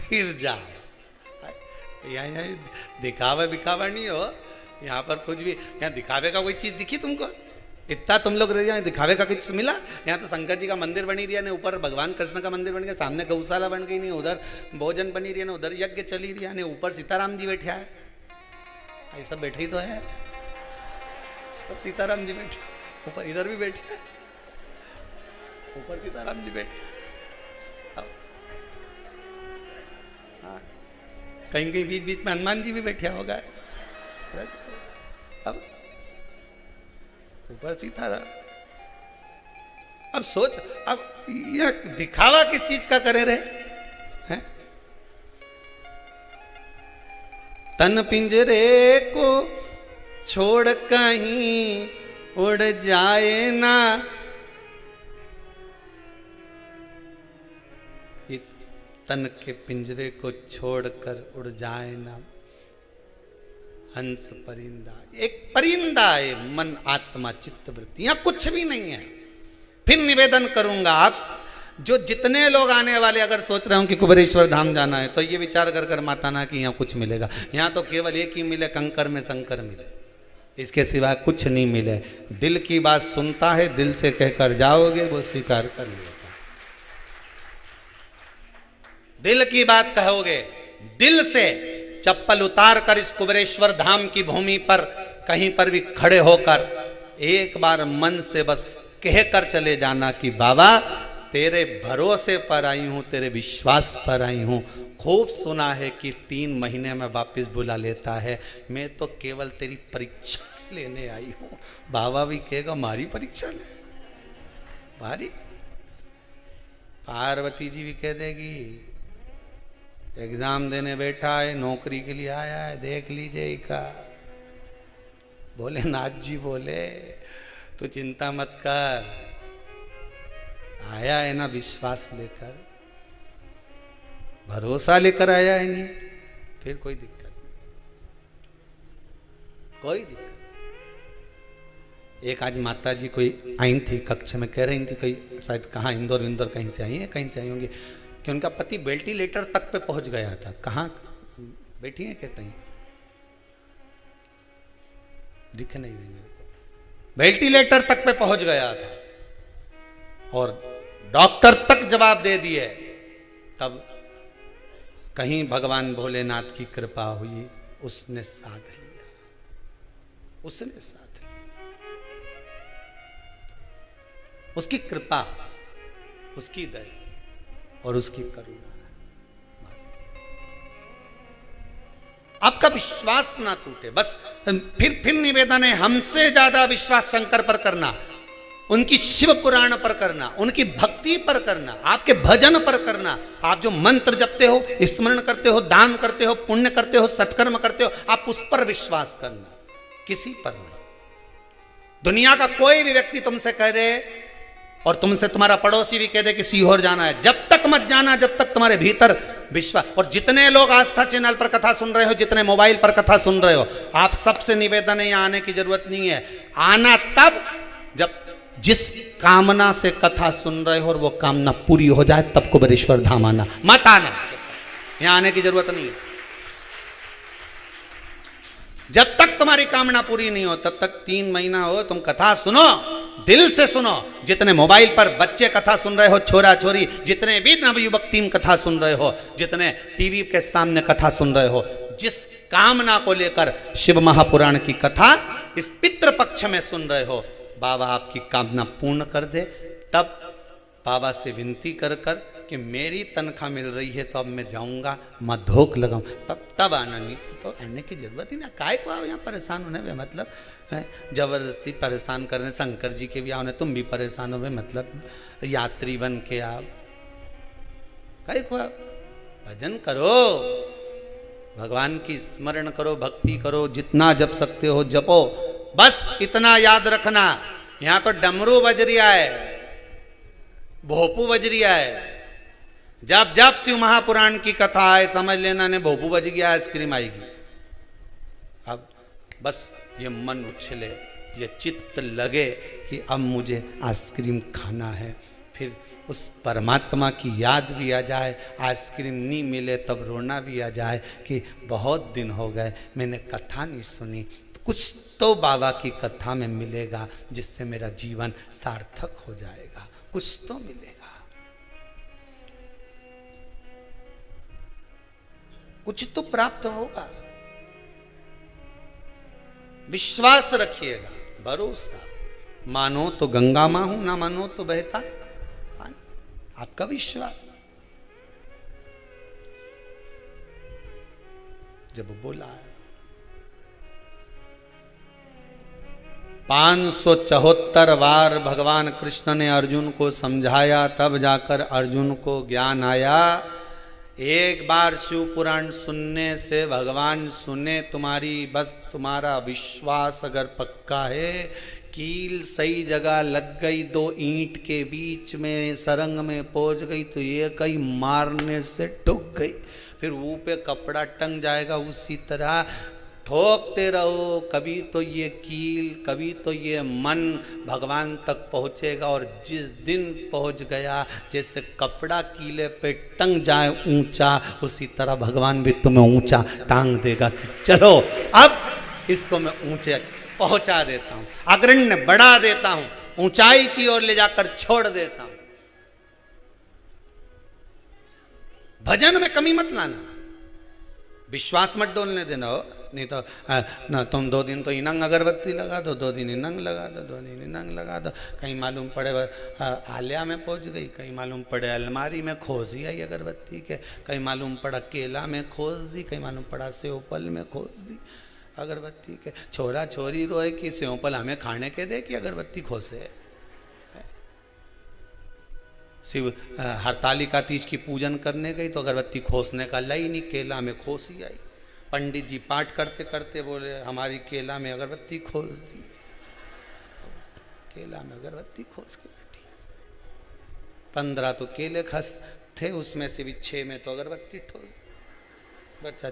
फिर जाओ। यहाँ दिखावा विखावा नहीं हो, यहाँ पर कुछ भी, यहाँ दिखावे का कोई चीज दिखी तुमको? इतना तुम लोग रह जाए, दिखावे का कुछ मिला? यहाँ तो शंकर जी का मंदिर बनी रही है ना, ऊपर भगवान कृष्ण का मंदिर बन गया, सामने गौशाला बन गई, नहीं उधर भोजन बनी रही है ना, उधर यज्ञ चली रही है ना, ऊपर सीताराम जी बैठे है, ये सब बैठे ही तो है, सब सीताराम जी बैठे, ऊपर इधर भी बैठे, ऊपर सीताराम जी बैठे, कहीं कहीं बीच बीच में हनुमान जी भी बैठे होगा, अब ऊपर सीताराम। अब सोच, अब यह दिखावा किस चीज का करे रहे हैं? तन पिंजरे को छोड़ कहीं उड़ जाए ना, तन के पिंजरे को छोड़कर उड़ जाए ना हंस परिंदा। एक परिंदा है मन आत्मा चित्त वृत्ति, यहाँ कुछ भी नहीं है। फिर निवेदन करूंगा, आप जो जितने लोग आने वाले अगर सोच रहे हो कि कुबेरेश्वर धाम जाना है, तो ये विचार कर कर माता ना कि यहाँ कुछ मिलेगा। यहाँ तो केवल एक ही मिले, कंकर में शंकर मिले, इसके सिवा कुछ नहीं मिले। दिल की बात सुनता है, दिल से कहकर जाओगे वो स्वीकार कर लेगा। दिल की बात कहोगे, दिल से चप्पल उतार कर इस कुबेरेश्वर धाम की भूमि पर कहीं पर भी खड़े होकर एक बार मन से बस कह कर चले जाना कि बाबा तेरे भरोसे पर आई हूं, तेरे विश्वास पर आई हूं। खूब सुना है कि 3 महीने में वापस बुला लेता है, मैं तो केवल तेरी परीक्षा लेने आई हूं। बाबा भी कहेगा मारी परीक्षा ले, मारी। पार्वती जी भी कह देगी एग्जाम देने बैठा है, नौकरी के लिए आया है, देख लीजिएगा। भोलेनाथ जी बोले तू चिंता मत कर, आया है ना विश्वास लेकर, भरोसा लेकर आया है, नहीं फिर कोई दिक्कत नहीं, कोई दिक्कत। एक आज माता जी कोई आई थी कक्ष में, कह रही थी कोई शायद कहाँ इंदौर विंदौर कहीं से आई है, कहीं से आई होंगी, कि उनका पति वेंटिलेटर तक पे पहुंच गया था। कहाँ बैठी है क्या? कहीं दिख नहीं रही मेरे को। वेंटिलेटर तक पे पहुंच गया था और डॉक्टर तक जवाब दे दिए। तब कहीं भगवान भोलेनाथ की कृपा हुई, उसने साथ लिया, उसने साथ लिया। उसकी कृपा, उसकी दया और उसकी करुणा। आपका विश्वास ना टूटे, बस फिर निवेदन है, हमसे ज्यादा विश्वास शंकर पर करना, उनकी शिव पुराण पर करना, उनकी भक्ति पर करना, आपके भजन पर करना। आप जो मंत्र जपते हो, स्मरण करते हो, दान करते हो, पुण्य करते हो, सत्कर्म करते हो, आप उस पर विश्वास करना, किसी पर नहीं। दुनिया का कोई भी व्यक्ति तुमसे कह दे, और तुमसे तुम्हारा पड़ोसी भी कह दे कि सीहोर जाना है, जब तक मत जाना जब तक तुम्हारे भीतर विश्वास। और जितने लोग आस्था चैनल पर कथा सुन रहे हो, जितने मोबाइल पर कथा सुन रहे हो, आप सबसे निवेदन है, यहाँ आने की जरूरत नहीं है। आना तब जब जिस कामना से कथा सुन रहे हो और वो कामना पूरी हो जाए, तब कुबेरेश्वर धाम आना, मत आना। यहाँ आने की जरूरत नहीं है। जब तक तुम्हारी कामना पूरी नहीं हो, तब तक 3 महीना हो, तुम कथा सुनो, दिल से सुनो। जितने मोबाइल पर बच्चे कथा सुन रहे हो, छोरा छोरी, जितने भी नवयुवक टीम कथा सुन रहे हो, जितने टीवी के सामने कथा सुन रहे हो, जिस कामना को लेकर शिव महापुराण की कथा इस पितृ पक्ष में सुन रहे हो, बाबा आपकी कामना पूर्ण कर दे। तब बाबा से विनती कर कर कि मेरी तनख्वाह मिल रही है तो अब मैं जाऊंगा, मैं धोख लगाऊं, तब आना। नहीं तो आने की जरूरत ही ना, काय को आओ यहाँ परेशान होने में, मतलब जबरदस्ती परेशान करने। शंकर जी के भी आओ, तुम भी परेशान हो, मतलब यात्री बन के आओ, काय को आओ। भजन करो, भगवान की स्मरण करो, भक्ति करो, जितना जप सकते हो जपो। बस इतना याद रखना, यहां तो डमरू बज रिया है, भोपू बज रिया है। जब जब शिव महापुराण की कथा आए, समझ लेना ने भोपू बज गया, आइसक्रीम आएगी। अब बस ये मन उछले, ये चित्त लगे कि अब मुझे आइसक्रीम खाना है, फिर उस परमात्मा की याद भी आ जाए। आइसक्रीम नहीं मिले तब रोना भी आ जाए कि बहुत दिन हो गए मैंने कथा नहीं सुनी, कुछ तो बाबा की कथा में मिलेगा जिससे मेरा जीवन सार्थक हो जाएगा, कुछ तो मिलेगा, कुछ तो प्राप्त होगा। विश्वास रखिएगा, भरोसा। मानो तो गंगा मां हूं, ना मानो तो बहता पानी। आपका विश्वास जब बोला है 574 बार भगवान कृष्ण ने अर्जुन को समझाया, तब जाकर अर्जुन को ज्ञान आया। एक बार शिव पुराण सुनने से भगवान सुने तुम्हारी, बस तुम्हारा विश्वास अगर पक्का है, कील सही जगह लग गई, 2 ईंट के बीच में सरंग में पहुंच गई तो ये कहीं मारने से टूट गई, फिर मुंह पे कपड़ा टंग जाएगा। उसी तरह ठोकते रहो, कभी तो ये कील, कभी तो ये मन भगवान तक पहुँचेगा। और जिस दिन पहुँच गया, जैसे कपड़ा कीले पे टंग जाए ऊंचा, उसी तरह भगवान भी तुम्हें ऊंचा टांग देगा। चलो अब इसको मैं ऊंचे पहुंचा देता हूँ, अग्रण्य बढ़ा देता हूँ, ऊंचाई की ओर ले जाकर छोड़ देता हूँ। भजन में कमी मत लाना, विश्वास मत डोलने देना हो। नहीं तो ना तुम 2 दिन तो इनंग अगरबत्ती लगा दो, 2 दिन इनंग लगा दो, 2 दिन इनंग लगा दो, कहीं मालूम पड़े आलिया में पहुंच गई, कहीं मालूम पड़े अलमारी में खोज ही आई अगरबत्ती के, कहीं मालूम पड़ा केला में खोज दी, कहीं मालूम पड़ा सेवपल में खोज दी अगरबत्ती के। छोरा छोरी रोए कि सेवपल हमें खाने के दे कि अगरबत्ती खोसे। शिव हरतालिका तीज की पूजन करने गई तो अगरबत्ती खोसने का लाई नहीं, केला में खोस ही आई। पंडित जी पाठ करते करते बोले हमारी केला में अगरबत्ती खोस दी, केला में अगरबत्ती खोस के बैठी। 15 तो केले खस थे, उसमें से भी 6 में तो अगरबत्ती ठोस दी। बच्चा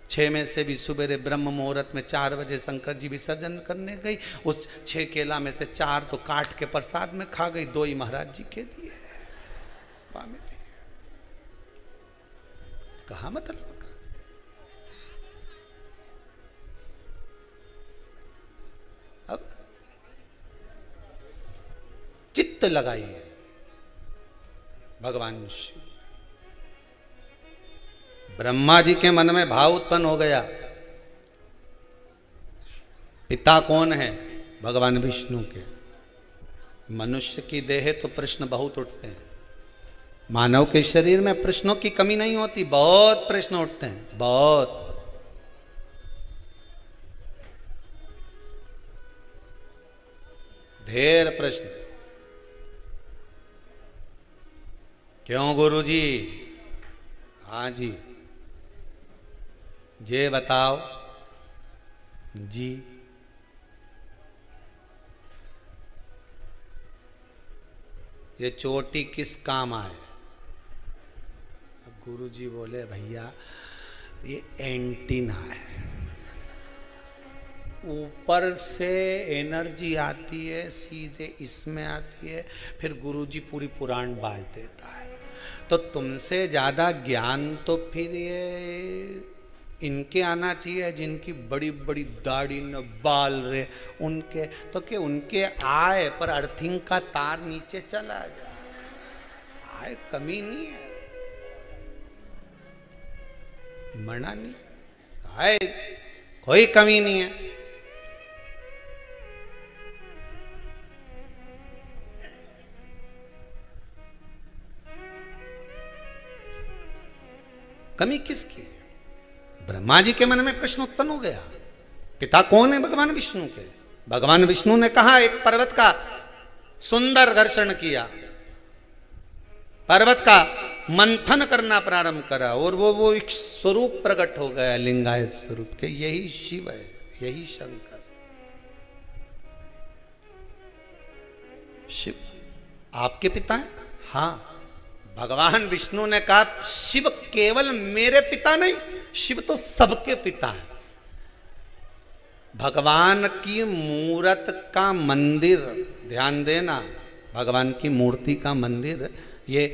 6 में से भी सुबेरे ब्रह्म मुहूर्त में 4 बजे शंकर जी विसर्जन करने गई। उस 6 केला में से 4 तो काट के प्रसाद में खा गई, 2 ही महाराज जी के दिए। कहा मतलब अब चित्त लगाइए भगवान शिव। ब्रह्मा जी के मन में भाव उत्पन्न हो गया, पिता कौन है? भगवान विष्णु के। मनुष्य की देह तो प्रश्न बहुत उठते हैं, मानव के शरीर में प्रश्नों की कमी नहीं होती, बहुत प्रश्न उठते हैं, बहुत। ढेर प्रश्न। क्यों गुरुजी? हाँ जी, जे बताओ जी। ये चोटी किस काम आए? अब गुरुजी बोले भैया ये एंटीना है, ऊपर से एनर्जी आती है सीधे इसमें आती है, फिर गुरुजी पूरी पुराण बाज देता है। तो तुमसे ज़्यादा ज्ञान तो फिर ये इनके आना चाहिए, जिनकी बड़ी बड़ी दाढ़ी न बाल रे उनके, तो कि उनके आए पर अर्थिंग का तार नीचे चला जाए, आए कमी नहीं है, मना नहीं, आए कोई कमी नहीं है। कमी किसकी? ब्रह्मा जी के मन में प्रश्न उत्पन्न हो गया, पिता कौन है भगवान विष्णु के? भगवान विष्णु ने कहा, एक पर्वत का सुंदर घर्षण किया, पर्वत का मंथन करना प्रारंभ करा और वो एक स्वरूप प्रकट हो गया, लिंगायत स्वरूप के, यही शिव है, यही शंकर। शिव आपके पिता है? हाँ। भगवान विष्णु ने कहा शिव केवल मेरे पिता नहीं, शिव तो सबके पिता है। भगवान की मूर्त का मंदिर, ध्यान देना, भगवान की मूर्ति का मंदिर, ये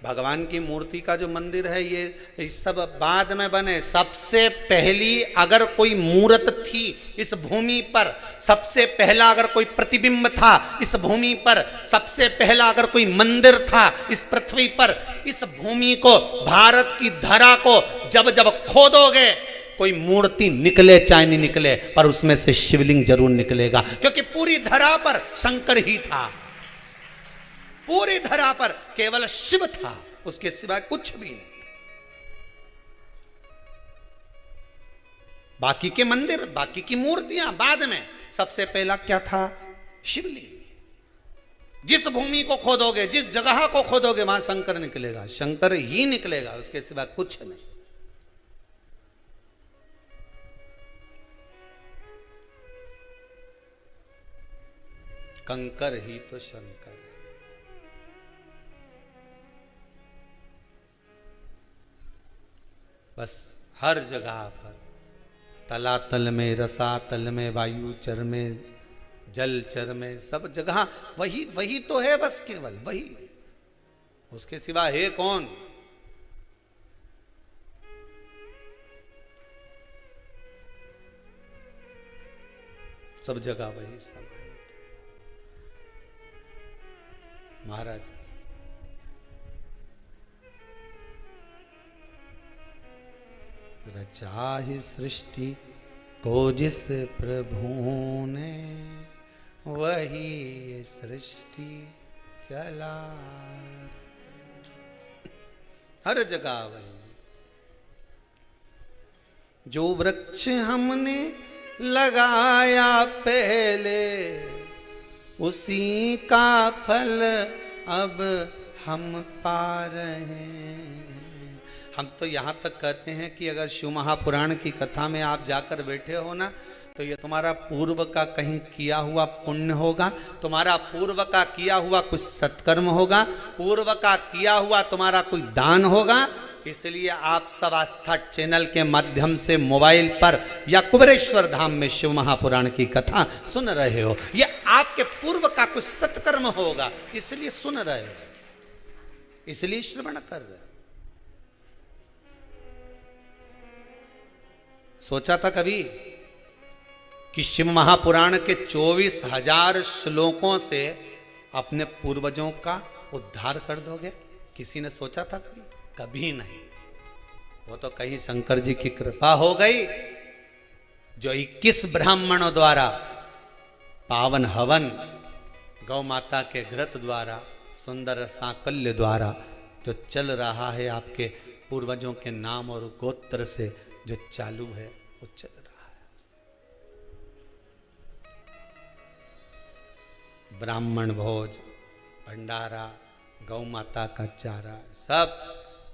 भगवान की मूर्ति का जो मंदिर है ये सब बाद में बने। सबसे पहली अगर कोई मूर्त थी इस भूमि पर, सबसे पहला अगर कोई प्रतिबिंब था इस भूमि पर, सबसे पहला अगर कोई मंदिर था इस पृथ्वी पर, इस भूमि को, भारत की धरा को जब जब खोदोगे कोई मूर्ति निकले चाहे नहीं निकले, पर उसमें से शिवलिंग जरूर निकलेगा, क्योंकि पूरी धरा पर शंकर ही था, पूरी धरा पर केवल शिव था, उसके सिवाय कुछ भी नहीं। बाकी के मंदिर, बाकी की मूर्तियां बाद में, सबसे पहला क्या था? शिवलिंग। जिस भूमि को खोदोगे, जिस जगह को खोदोगे, वहां शंकर निकलेगा, शंकर ही निकलेगा, उसके सिवाय कुछ नहीं। कंकर ही तो शंकर है। बस हर जगह पर, तलातल में, रसातल में, वायुचर में, जलचर में, सब जगह वही वही तो है, बस केवल वही, उसके सिवा है कौन? सब जगह वही समाहित। महाराज रचा ही सृष्टि को जिस प्रभु ने, वही ये सृष्टि चला। हर जगह वही। जो वृक्ष हमने लगाया पहले, उसी का फल अब हम पा रहे हैं। हम तो यहाँ तक कहते हैं कि अगर शिव महापुराण की कथा में आप जाकर बैठे हो ना, तो ये तुम्हारा पूर्व का कहीं किया हुआ पुण्य होगा, तुम्हारा पूर्व का किया हुआ कुछ सत्कर्म होगा, पूर्व का किया हुआ तुम्हारा कोई दान होगा। इसलिए आप सब आस्था चैनल के माध्यम से मोबाइल पर या कुबेरेश्वर धाम में शिव महापुराण की कथा सुन रहे हो, ये आपके पूर्व का कुछ सत्कर्म होगा, इसलिए सुन रहे हो, इसलिए श्रवण कर रहे हो। सोचा था कभी कि शिव महापुराण के 24,000 श्लोकों से अपने पूर्वजों का उद्धार कर दोगे? किसी ने सोचा था कभी? कभी नहीं। वो तो कहीं शंकर जी की कृपा हो गई, जो 21 ब्राह्मणों द्वारा पावन हवन गौ माता के घृत द्वारा, सुंदर सांकल्य द्वारा जो चल रहा है, आपके पूर्वजों के नाम और गोत्र से जो चालू है वो चल रहा है। ब्राह्मण भोज, भंडारा, गौ माता का चारा, सब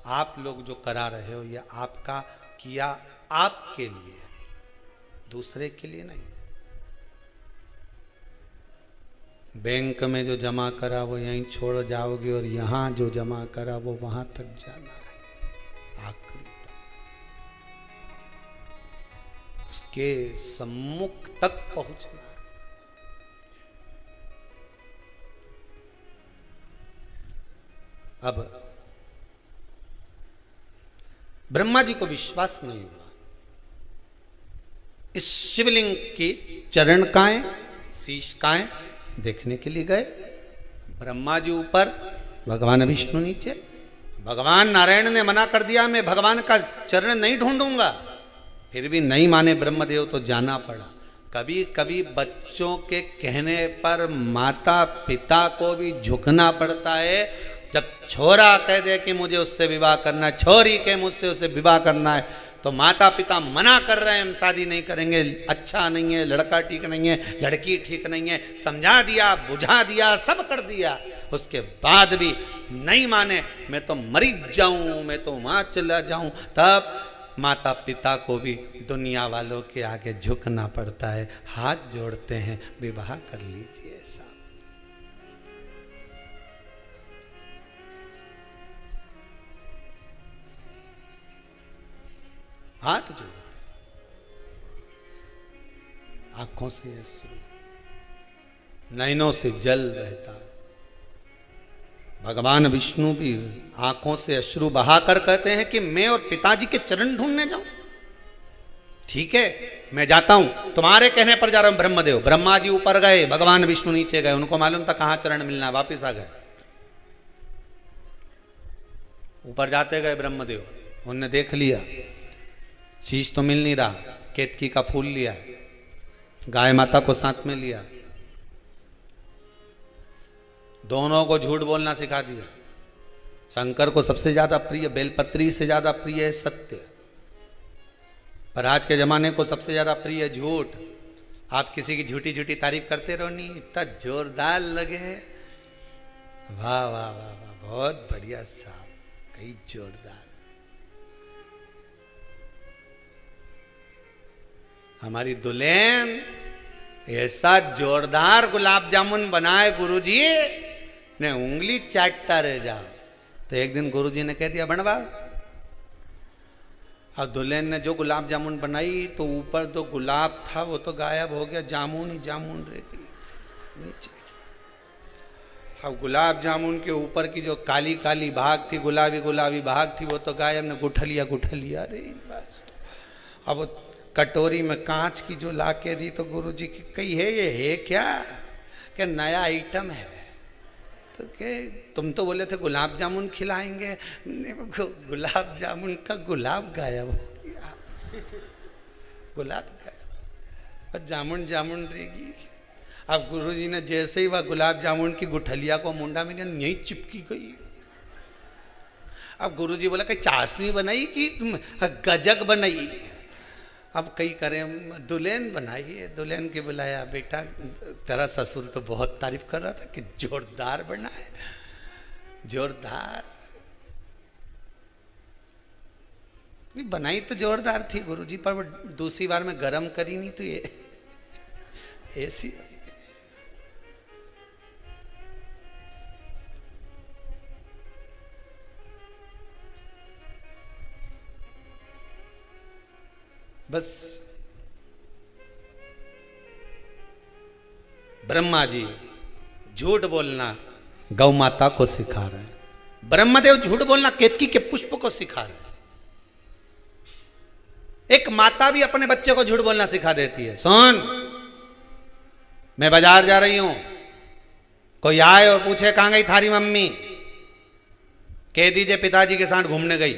आप लोग जो करा रहे हो, ये आपका किया आपके लिए, दूसरे के लिए नहीं। बैंक में जो जमा करा वो यहीं छोड़ जाओगे, और यहां जो जमा करा वो वहां तक जाना है, आखिरी तक, उसके सम्मुख तक पहुंचना है। अब ब्रह्मा जी को विश्वास नहीं हुआ। इस शिवलिंग की चरण काएं, शीश काएं देखने के लिए गए। ब्रह्मा जी ऊपर, भगवान विष्णु नीचे। भगवान नारायण ने मना कर दिया, मैं भगवान का चरण नहीं ढूंढूंगा। फिर भी नहीं माने ब्रह्मदेव, तो जाना पड़ा। कभी कभी बच्चों के कहने पर माता पिता को भी झुकना पड़ता है। जब छोरा कह दे कि मुझे उससे विवाह करना है, छोरी के मुझसे उससे विवाह करना है, तो माता पिता मना कर रहे हैं, हम शादी नहीं करेंगे, अच्छा नहीं है, लड़का ठीक नहीं है, लड़की ठीक नहीं है, समझा दिया, बुझा दिया, सब कर दिया, उसके बाद भी नहीं माने, मैं तो मर जाऊं, मैं तो वहां चला जाऊं, तब माता पिता को भी दुनिया वालों के आगे झुकना पड़ता है, हाथ जोड़ते हैं, विवाह कर लीजिए साहब। हाथ जोड़ते, आंखों से अश्रु, नैनों से जल बहता। भगवान विष्णु भी आंखों से अश्रु बहाकर कहते हैं कि मैं और पिताजी के चरण ढूंढने जाऊं। ठीक है, मैं जाता हूं, तुम्हारे कहने पर जा रहा हूं ब्रह्मदेव। ब्रह्मा जी ऊपर गए, भगवान विष्णु नीचे गए, उनको मालूम था कहां चरण मिलना, वापिस आ गए। ऊपर जाते गए ब्रह्मदेव, उनने देख लिया शीश तो मिल नहीं रहा, केतकी का फूल लिया, गाय माता को साथ में लिया, दोनों को झूठ बोलना सिखा दिया। शंकर को सबसे ज्यादा प्रिय बेलपत्री से ज्यादा प्रिय है सत्य, पर आज के जमाने को सबसे ज्यादा प्रिय झूठ। आप किसी की झूठी झूठी तारीफ करते रहो, नहीं इतना जोरदार लगे, वाह वाह वाह वाह, बहुत बढ़िया साहब, कई जोरदार। हमारी दुल्हन ऐसा जोरदार गुलाब जामुन बनाए गुरुजी ने, उंगली चाटता रह जाओ। तो एक दिन गुरुजी ने कह दिया बनवा। अब दुल्हन ने जो गुलाब जामुन बनाई, तो ऊपर तो गुलाब था वो तो गायब हो गया, जामुन ही जामुन रह गई नीचे। अब गुलाब जामुन के ऊपर की जो काली काली भाग थी, गुलाबी गुलाबी भाग थी, वो तो गायब ने गुठलिया गुठलिया रे बस। तो अब कटोरी में कांच की जो ला के दी, तो गुरुजी की कही है ये है क्या, क्या नया आइटम है। तो के तुम तो बोले थे गुलाब जामुन खिलाएंगे, गुलाब जामुन का गुलाब गायब हो गया, गुलाब गायब, और जामुन जामुन रहेगी। अब गुरुजी ने जैसे ही वह गुलाब जामुन की गुठलिया को मुंडा में यहीं चिपकी गई। अब गुरुजी बोला कि चाशनी बनाई कि गजक बनाई। अब कई करें, दुल्हन बनाई है, दुल्हन के बुलाया, बेटा तेरा ससुर तो बहुत तारीफ कर रहा था कि जोरदार बना है, जोरदार। नहीं बनाई तो जोरदार थी गुरुजी, पर वो दूसरी बार में गरम करी नहीं तो ये ऐसी। बस ब्रह्मा जी झूठ बोलना गौ माता को सिखा रहे हैं, ब्रह्मदेव झूठ बोलना केतकी के पुष्प को सिखा रहे हैं। एक माता भी अपने बच्चे को झूठ बोलना सिखा देती है। सुन, मैं बाजार जा रही हूं, कोई आए और पूछे कहां गई थारी मम्मी, कह दीजिए पिताजी के साथ घूमने गई।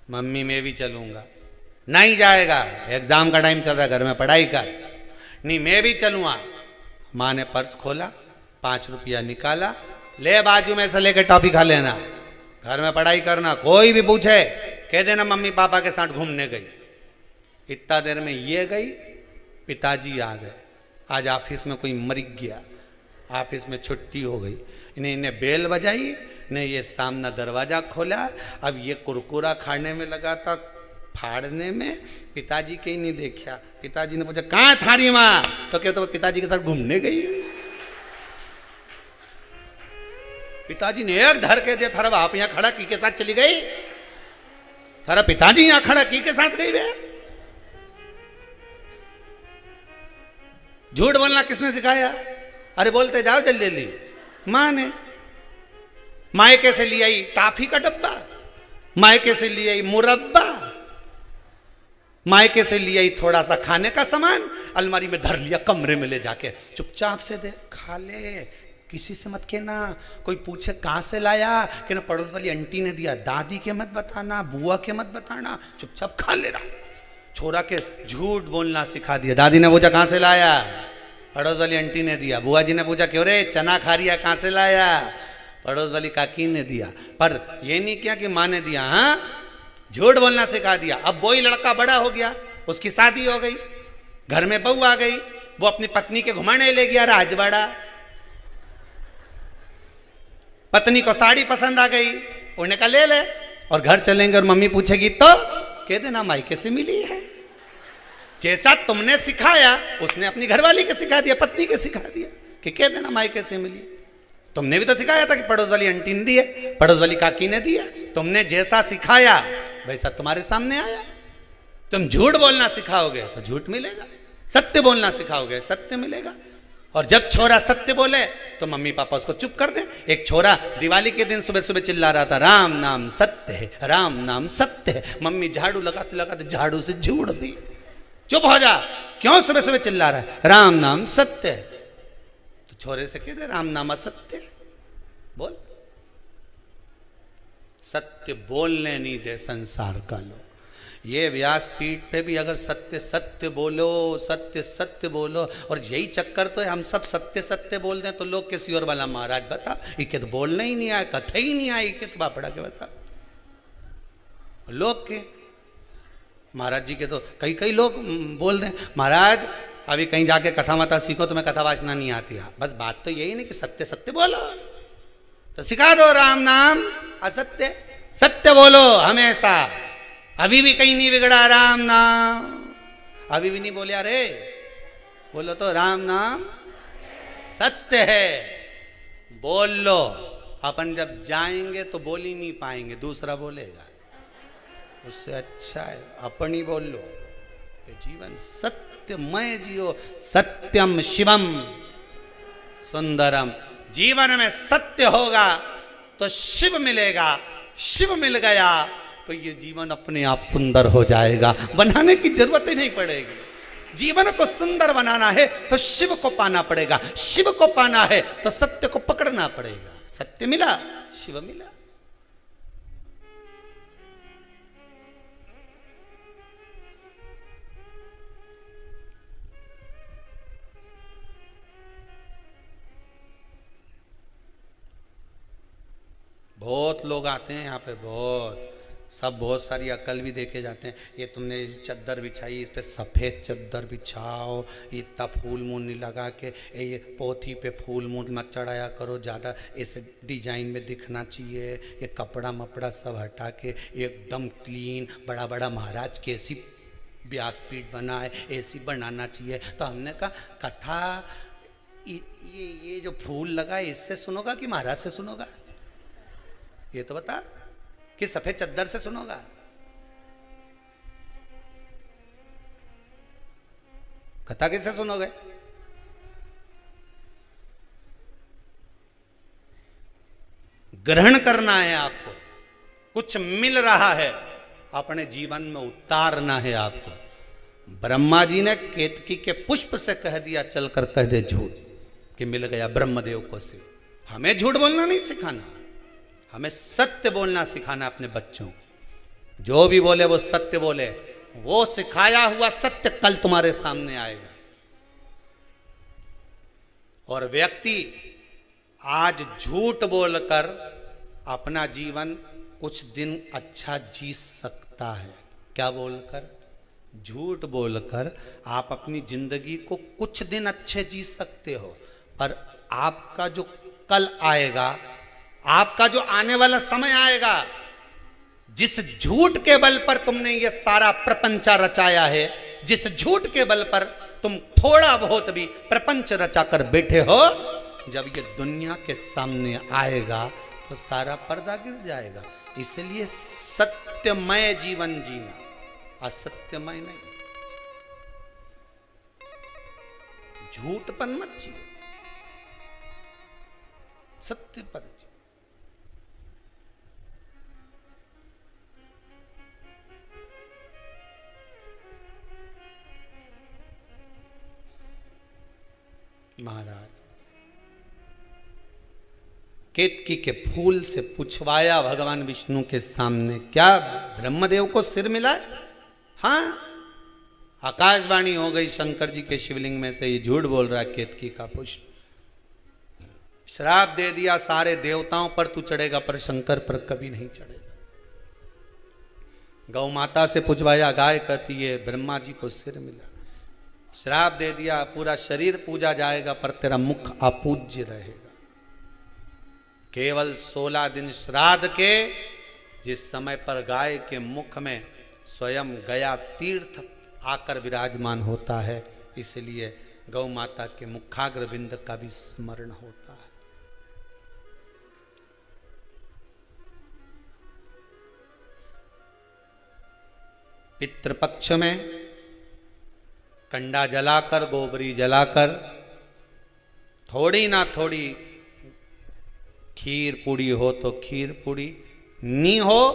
मम्मी मैं भी चलूंगा, नहीं जाएगा, एग्जाम का टाइम चल रहा है, घर में पढ़ाई कर। नहीं मैं भी चलूंगा, माँ ने पर्स खोला, 5 रुपया निकाला, ले बाजू में से लेके टॉफी खा लेना, घर में पढ़ाई करना, कोई भी पूछे कह देना मम्मी पापा के साथ घूमने गई। इतना देर में ये गई, पिताजी आ गए, आज ऑफिस में कोई मर गया, ऑफिस में छुट्टी हो गई, इन्हें बेल बजाई, ने ये सामने दरवाजा खोला, अब ये कुरकुरा खाने में लगा था, फाड़ने में, पिताजी के ही नहीं देखा। पिताजी ने पूछा कहाँ थारी माँ, तो क्या तो पिताजी के साथ घूमने गई। पिताजी ने एक धर के दिया, थारा बाप यहाँ खड़ा की के साथ चली गई, थारा पिताजी यहाँ खड़ा की के साथ गई बे। झूठ बोलना किसने सिखाया? अरे बोलते जाओ जल्दी जल्दी। माँ ने मायके से ले आई टाफी का डब्बा, मायके से ले आई मुरब्बा, मायके से ले आई थोड़ा सा खाने का सामान, अलमारी में धर लिया, कमरे में ले जाके चुपचाप से दे, खा ले, किसी से मत कहना। कोई पूछे कहाँ से लाया, कि ना पड़ोस वाली आंटी ने दिया, दादी के मत बताना, बुआ के मत बताना, चुपचाप खा लेना। छोरा के झूठ बोलना सिखा दिया। दादी ने पूछा कहाँ से लाया, पड़ोस वाली आंटी ने दिया। बुआ जी ने पूछा क्यों रे चना खा रही है, कहाँ से लाया, पड़ोस वाली काकी ने दिया। पर ये नहीं किया कि माँ ने दिया, हाँ झूठ बोलना सिखा दिया। अब वही लड़का बड़ा हो गया, उसकी शादी हो गई, घर में बहू आ गई, वो अपनी पत्नी के घुमाने ले गया राजवाड़ा, पत्नी को साड़ी पसंद आ गई, उन्हें कहा ले ले, और घर चलेंगे और मम्मी पूछेगी तो कह देना मायके से मिली है। जैसा तुमने सिखाया उसने अपनी घरवाली के सिखा दिया, पत्नी के सिखा दिया कि कह देना मायके से मिली। तुमने भी तो सिखाया था कि पड़ोस वाली आंटी ने दिया, पड़ोस वाली काकी ने दिया, तुमने जैसा सिखाया वैसा तुम्हारे सामने आया। तुम झूठ बोलना सिखाओगे तो झूठ मिलेगा, सत्य बोलना सिखाओगे सत्य मिलेगा। और जब छोरा सत्य बोले तो मम्मी पापा उसको चुप कर दें। एक छोरा दिवाली के दिन सुबह सुबह चिल्ला रहा था राम नाम सत्य है, राम नाम सत्य है। मम्मी झाड़ू लगाते लगाते झाड़ू से झूड़ दी, चुप हो जा, क्यों सुबह सुबह चिल्ला रहा है, राम नाम सत्य है। तो छोरे से कह दे राम नाम असत्य है, बोल। सत्य बोलने नहीं दे संसार का लोग। ये व्यासपीठ पे भी अगर सत्य सत्य बोलो, सत्य सत्य बोलो, और यही चक्कर तो है हम सब सत्य सत्य बोल दें तो लोग किसी और वाला महाराज बता इके तो बोलना ही नहीं आया, कथा ही नहीं आई, के तो बापड़ा के बता। लोग के महाराज जी के तो कई कई लोग बोल दें महाराज अभी कहीं जाके कथा मता सीखो, तुम्हें कथा वाचना नहीं आती है। बस बात तो यही नहीं कि सत्य सत्य बोलो, तो सिखा दो राम नाम असत्य, सत्य बोलो हमेशा। अभी भी कहीं नहीं बिगड़ा राम नाम, अभी भी नहीं बोले अरे बोलो तो राम नाम सत्य है, बोल लो। अपन जब जाएंगे तो बोल ही नहीं पाएंगे, दूसरा बोलेगा, उससे अच्छा है अपन ही बोल लो। ये जीवन सत्यमय जियो, सत्यम शिवम सुंदरम। जीवन में सत्य होगा तो शिव मिलेगा, शिव मिल गया तो ये जीवन अपने आप सुंदर हो जाएगा, बनाने की जरूरत ही नहीं पड़ेगी। जीवन को सुंदर बनाना है तो शिव को पाना पड़ेगा, शिव को पाना है तो सत्य को पकड़ना पड़ेगा। सत्य मिला, शिव मिला। बहुत लोग आते हैं यहाँ पे, बहुत सब बहुत सारी अकल भी देखे जाते हैं। ये तुमने चद्दर बिछाई, इस पे सफ़ेद चद्दर बिछाओ, इतना फूल मूल नहीं लगा के, ये पोथी पे फूल मूल मत चढ़ाया करो, ज़्यादा इस डिजाइन में दिखना चाहिए। ये कपड़ा मपड़ा सब हटा के एकदम क्लीन, बड़ा बड़ा महाराज की ऐसी व्यासपीठ बनाए, ऐसी बनाना चाहिए। तो हमने कहा कथा ये जो फूल लगा है इससे सुनोगा कि महाराज से सुनोगा, ये तो बता, कि सफेद चद्दर से सुनोगा। कथा किससे सुनोगे? ग्रहण करना है आपको, कुछ मिल रहा है अपने जीवन में उतारना है आपको। ब्रह्मा जी ने केतकी के पुष्प से कह दिया चलकर कह दे झूठ, कि मिल गया ब्रह्मदेव को से। हमें झूठ बोलना नहीं सिखाना, हमें सत्य बोलना सिखाना अपने बच्चों को। जो भी बोले वो सत्य बोले, वो सिखाया हुआ सत्य कल तुम्हारे सामने आएगा। और व्यक्ति आज झूठ बोलकर अपना जीवन कुछ दिन अच्छा जी सकता है। क्या बोलकर? झूठ बोलकर आप अपनी जिंदगी को कुछ दिन अच्छे जी सकते हो, पर आपका जो कल आएगा, आपका जो आने वाला समय आएगा, जिस झूठ के बल पर तुमने ये सारा प्रपंच रचाया है, जिस झूठ के बल पर तुम थोड़ा बहुत भी प्रपंच रचा कर बैठे हो, जब ये दुनिया के सामने आएगा तो सारा पर्दा गिर जाएगा। इसलिए सत्यमय जीवन जीना, असत्यमय नहीं। झूठ पर मत जियो, सत्य पर जियो। महाराज केतकी के फूल से पूछवाया भगवान विष्णु के सामने, क्या ब्रह्मदेव को सिर मिला है? हाँ, आकाशवाणी हो गई शंकर जी के शिवलिंग में से, ये झूठ बोल रहा है केतकी का पुष्प। श्राप दे दिया सारे देवताओं पर तू चढ़ेगा, पर शंकर पर कभी नहीं चढ़ेगा। गौ माता से पूछवाया, गाय कहती है ब्रह्मा जी को सिर मिला। श्राप दे दिया पूरा शरीर पूजा जाएगा, पर तेरा मुख अपूज्य रहेगा। केवल 16 दिन श्राद्ध के, जिस समय पर गाय के मुख में स्वयं गया तीर्थ आकर विराजमान होता है, इसलिए गौ माता के मुखाग्र बिंद का भी स्मरण होता है। पितृपक्ष में कंडा जलाकर, गोबरी जलाकर, थोड़ी ना थोड़ी खीर पूड़ी हो तो खीर पूड़ी, नहीं हो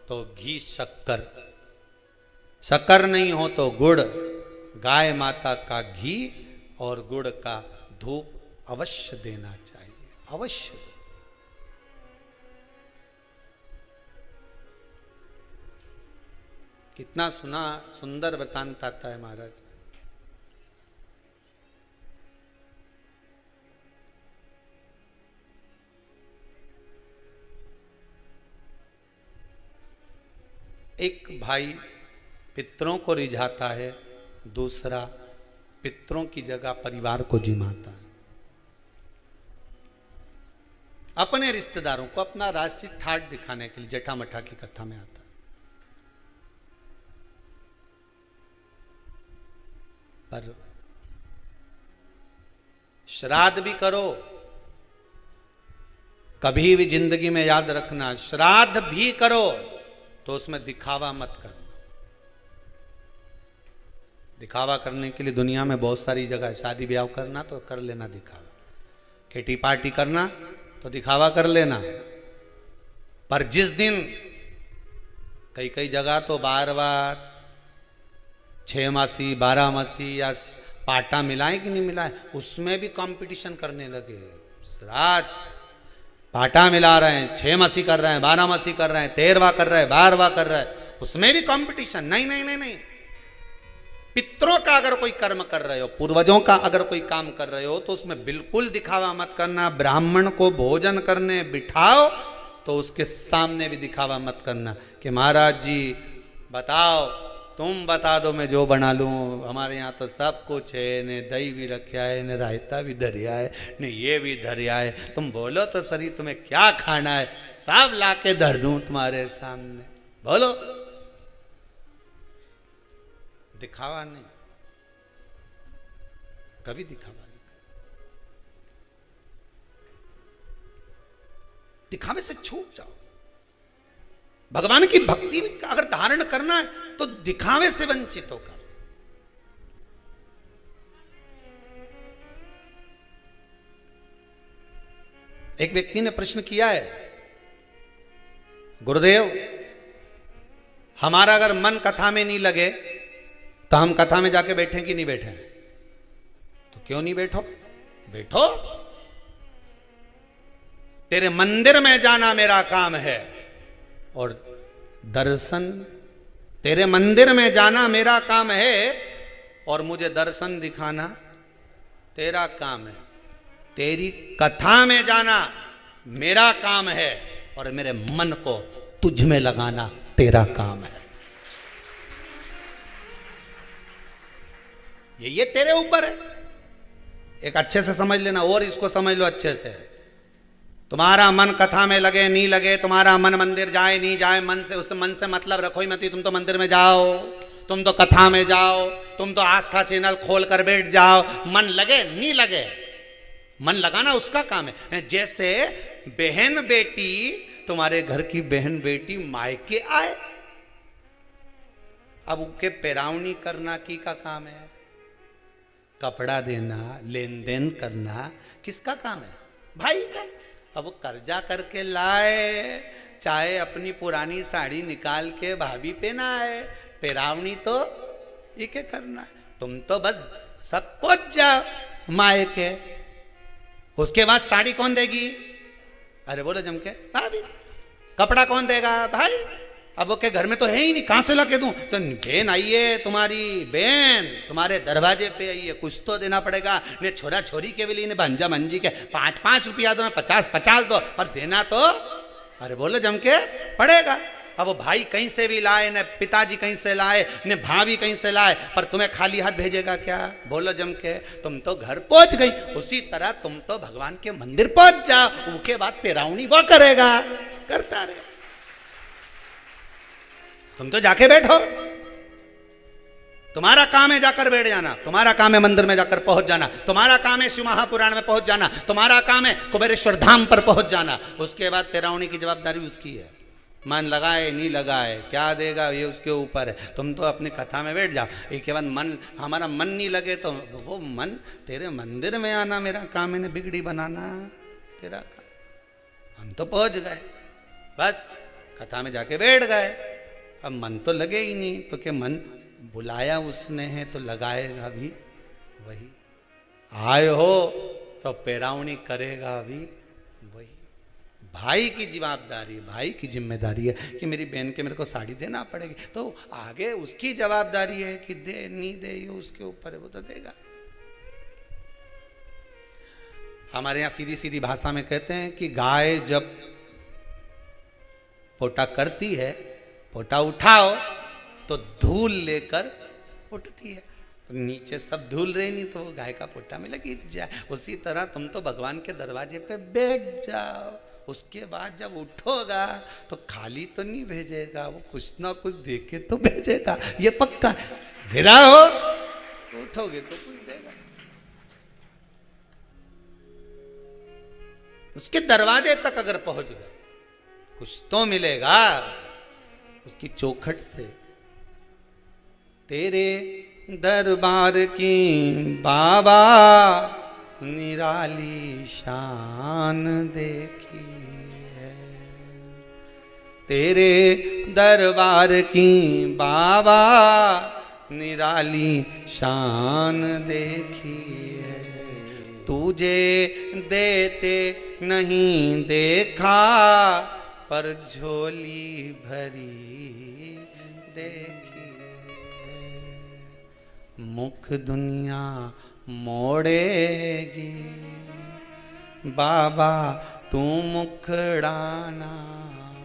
तो घी शक्कर, शक्कर नहीं हो तो गुड़, गाय माता का घी और गुड़ का धूप अवश्य देना चाहिए, अवश्य। कितना सुंदर वृतांत आता है महाराज। एक भाई पितरों को रिझाता है, दूसरा पितरों की जगह परिवार को जिमाता है। अपने रिश्तेदारों को अपना राशि ठाट दिखाने के लिए जटा मठा की कथा में आता है। पर श्राद्ध भी करो, कभी भी जिंदगी में याद रखना, श्राद्ध भी करो तो उसमें दिखावा मत करना। दिखावा करने के लिए दुनिया में बहुत सारी जगह है। शादी ब्याह करना तो कर लेना दिखावा, किटी पार्टी करना तो दिखावा कर लेना, पर जिस दिन कई कई जगह तो 12 6 मासी 12 मासी या पाटा मिलाए कि नहीं मिलाए, उसमें भी कंपटीशन करने लगे। श्राद्ध पाटा मिला रहे हैं, 6 मासी कर रहे हैं, 12 मासी कर रहे हैं, 13वां कर रहे हैं, 12वां कर रहे हैं, उसमें भी कंपटीशन। नहीं नहीं नहीं नहीं, पितरों का अगर कोई कर्म कर रहे हो, पूर्वजों का अगर कोई काम कर रहे हो, तो उसमें बिल्कुल दिखावा मत करना। ब्राह्मण को भोजन करने बिठाओ तो उसके सामने भी दिखावा मत करना कि महाराज जी बताओ, तुम बता दो मैं जो बना लूँ, हमारे यहाँ तो सब कुछ है, ने दही भी रखा है, ने रायता भी धरिया है, ने ये भी धरिया है, तुम बोलो तो सही तुम्हें क्या खाना है, सब लाके धर दूं तुम्हारे सामने, बोलो। दिखावा नहीं, कभी दिखावा नहीं। दिखावे से छूट जाओ। भगवान की भक्ति अगर धारण करना है तो दिखावे से वंचित होकर। एक व्यक्ति ने प्रश्न किया है, गुरुदेव हमारा अगर मन कथा में नहीं लगे तो हम कथा में जाके बैठे कि नहीं बैठे? तो क्यों नहीं बैठो? बैठो। तेरे मंदिर में जाना मेरा काम है और दर्शन, तेरे मंदिर में जाना मेरा काम है और मुझे दर्शन दिखाना तेरा काम है। तेरी कथा में जाना मेरा काम है और मेरे मन को तुझ में लगाना तेरा काम है। ये तेरे ऊपर है। एक अच्छे से समझ लेना और इसको समझ लो अच्छे से। तुम्हारा मन कथा में लगे नहीं लगे, तुम्हारा मन मंदिर जाए नहीं जाए, मन से उस मन से मतलब रखो ही मत। तुम तो मंदिर में जाओ, तुम तो कथा में जाओ, तुम तो आस्था चैनल खोल कर बैठ जाओ, मन लगे नहीं लगे, मन लगाना उसका काम है। जैसे बहन बेटी, तुम्हारे घर की बहन बेटी मायके आए, अब उनके पेरावनी करना की का काम है? कपड़ा देना, लेन देन करना किसका काम है? भाई का। अब वो कर्जा करके लाए, चाहे अपनी पुरानी साड़ी निकाल के भाभी पहनाए, पेरावनी तो ये क्या करना है? तुम तो बस सब पहुंच जाओ मायके, उसके बाद साड़ी कौन देगी? अरे बोलो जम के, भाभी। कपड़ा कौन देगा? भाई। अब वो के घर में तो है ही नहीं, कहां से ला के दूं? तो बहन आई है, तुम्हारी बहन तुम्हारे दरवाजे पे आई है, कुछ तो देना पड़ेगा। ने छोरा छोरी के भी लिए, भंजा भंजी के 5-5 रुपया दो, 50-50 दो, पर देना तो अरे बोलो जम के पड़ेगा। अब वो भाई कहीं से भी लाए, न पिताजी कहीं से लाए, न भाभी कहीं से लाए, पर तुम्हें खाली हाथ भेजेगा क्या? बोलो जम के। तुम तो घर पहुंच गई, उसी तरह तुम तो भगवान के मंदिर पहुंच जाओ, उसके बाद पेरावनी वो करेगा, करता रहे। तुम तो जाके बैठो, तुम्हारा काम है जाकर बैठ जाना, तुम्हारा काम है मंदिर में जाकर पहुंच जाना, तुम्हारा काम है शिव महापुराण में पहुंच जाना, तुम्हारा काम है कुबेरेश्वर धाम पर पहुंच जाना। उसके बाद पेरावनी की जवाबदारी उसकी है। मन लगाए नहीं लगाए, क्या देगा ये उसके ऊपर है। तुम तो अपनी कथा में बैठ जाओ। एक बार मन, हमारा मन नहीं लगे तो वो मन तेरे मंदिर में आना मेरा काम है, ना बिगड़ी बनाना तेरा काम। हम तो पहुंच गए, बस कथा में जाके बैठ गए। अब मन तो लगे ही नहीं, तो क्या मन बुलाया उसने है तो लगाएगा भी वही। आए हो तो पेरावनी करेगा भी वही। भाई की जवाबदारी, भाई की जिम्मेदारी है कि मेरी बहन के मेरे को साड़ी देना पड़ेगी, तो आगे उसकी जवाबदारी है कि दे नहीं दे, ये उसके ऊपर है, वो तो देगा। हमारे यहाँ सीधी सीधी भाषा में कहते हैं कि गाय जब पोटा करती है, पोटा उठाओ तो धूल लेकर उठती है। तो नीचे सब धूल रही नहीं तो वो गाय का पोटा में लगी जाए। उसी तरह तुम तो भगवान के दरवाजे पे बैठ जाओ, उसके बाद जब उठोगा तो खाली तो नहीं भेजेगा, वो कुछ ना कुछ देके तो भेजेगा, ये पक्का। गिरा हो तो उठोगे तो कुछ देगा। उसके दरवाजे तक अगर पहुंच गए कुछ तो मिलेगा उसकी चौखट से। तेरे दरबार की बाबा निराली शान देखी है, तेरे दरबार की बाबा निराली शान देखी है। तुझे देते नहीं देखा पर झोली भरी देखी है। मुख दुनिया मोड़ेगी बाबा तू मुखड़ाना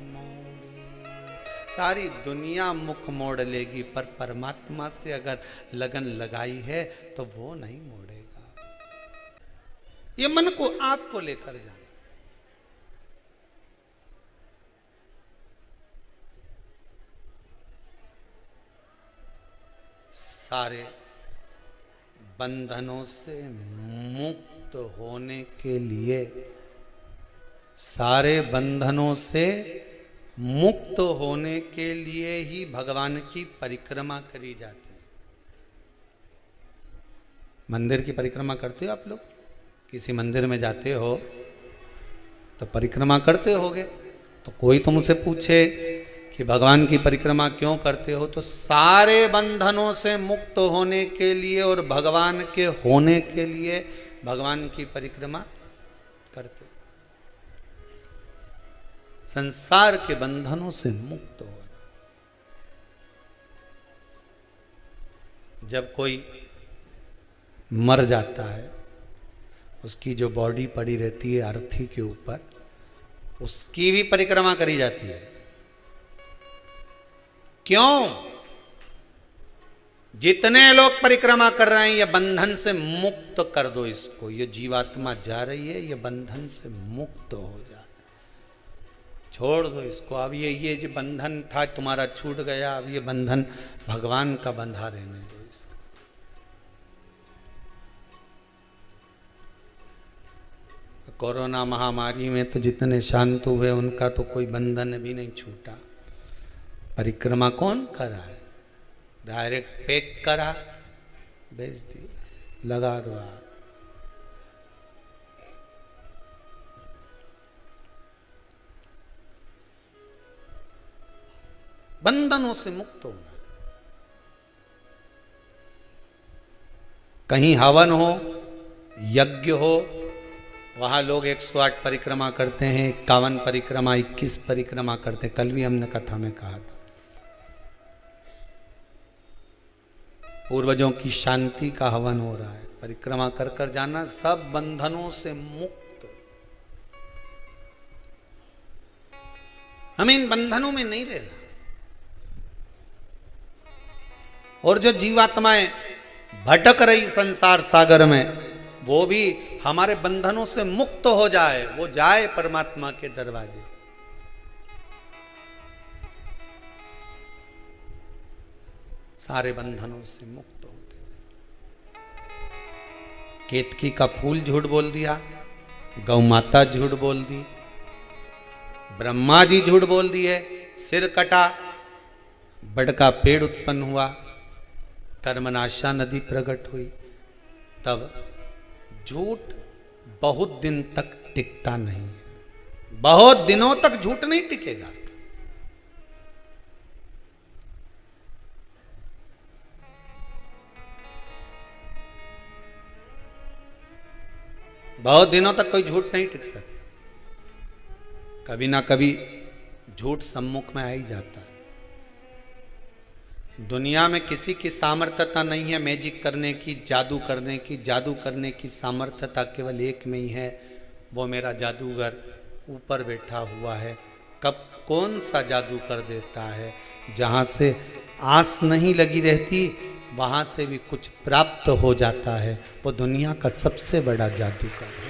मोड़ी। सारी दुनिया मुख मोड़ लेगी पर परमात्मा से अगर लगन लगाई है तो वो नहीं मोड़ेगा। ये मन को आपको लेकर जाना। सारे बंधनों से मुक्त होने के लिए, सारे बंधनों से मुक्त होने के लिए ही भगवान की परिक्रमा करी जाती है। मंदिर की परिक्रमा करते हो आप लोग? किसी मंदिर में जाते हो तो परिक्रमा करते होगे, तो कोई तुमसे पूछे कि भगवान की परिक्रमा क्यों करते हो, तो सारे बंधनों से मुक्त होने के लिए और भगवान के होने के लिए भगवान की परिक्रमा करते। संसार के बंधनों से मुक्त होना। जब कोई मर जाता है, उसकी जो बॉडी पड़ी रहती है अर्थी के ऊपर, उसकी भी परिक्रमा करी जाती है। क्यों? जितने लोग परिक्रमा कर रहे हैं, ये बंधन से मुक्त कर दो इसको। ये जीवात्मा जा रही है, ये बंधन से मुक्त हो जाए, छोड़ दो इसको। अब ये जो बंधन था तुम्हारा छूट गया, अब ये बंधन भगवान का बंधा रहने दो इसका। कोरोना महामारी में तो जितने शांत हुए उनका तो कोई बंधन भी नहीं छूटा। परिक्रमा कौन करा है? डायरेक्ट पैक करा, भेज दी, लगा दो आप। बंधनों से मुक्त होना। कहीं हवन हो, यज्ञ हो, वहां लोग 108 परिक्रमा करते हैं, 51 परिक्रमा, 21 परिक्रमा करते हैं। कल भी हमने कथा में कहा था, पूर्वजों की शांति का हवन हो रहा है। परिक्रमा कर कर जाना, सब बंधनों से मुक्त। हमें इन बंधनों में नहीं रहना। और जो जीवात्माएं भटक रही संसार सागर में, वो भी हमारे बंधनों से मुक्त हो जाए, वो जाए परमात्मा के दरवाजे। सारे बंधनों से मुक्त होते। केतकी का फूल झूठ बोल दिया, गौ माता झूठ बोल दी, ब्रह्मा जी झूठ बोल दिए, सिर कटा, बड़ का पेड़ उत्पन्न हुआ, कर्मनाशा नदी प्रकट हुई। तब झूठ बहुत दिन तक टिकता नहीं है, बहुत दिनों तक झूठ नहीं टिकेगा। बहुत दिनों तक कोई झूठ नहीं टिक सकता। कभी ना कभी झूठ सम्मुख में आ ही जाता है। दुनिया में किसी की सामर्थ्यता नहीं है मैजिक करने की, जादू करने की। जादू करने की सामर्थ्यता केवल एक में ही है, वो मेरा जादूगर ऊपर बैठा हुआ है। कब कौन सा जादू कर देता है, जहाँ से आस नहीं लगी रहती वहाँ से भी कुछ प्राप्त हो जाता है, वो दुनिया का सबसे बड़ा जादूगर है।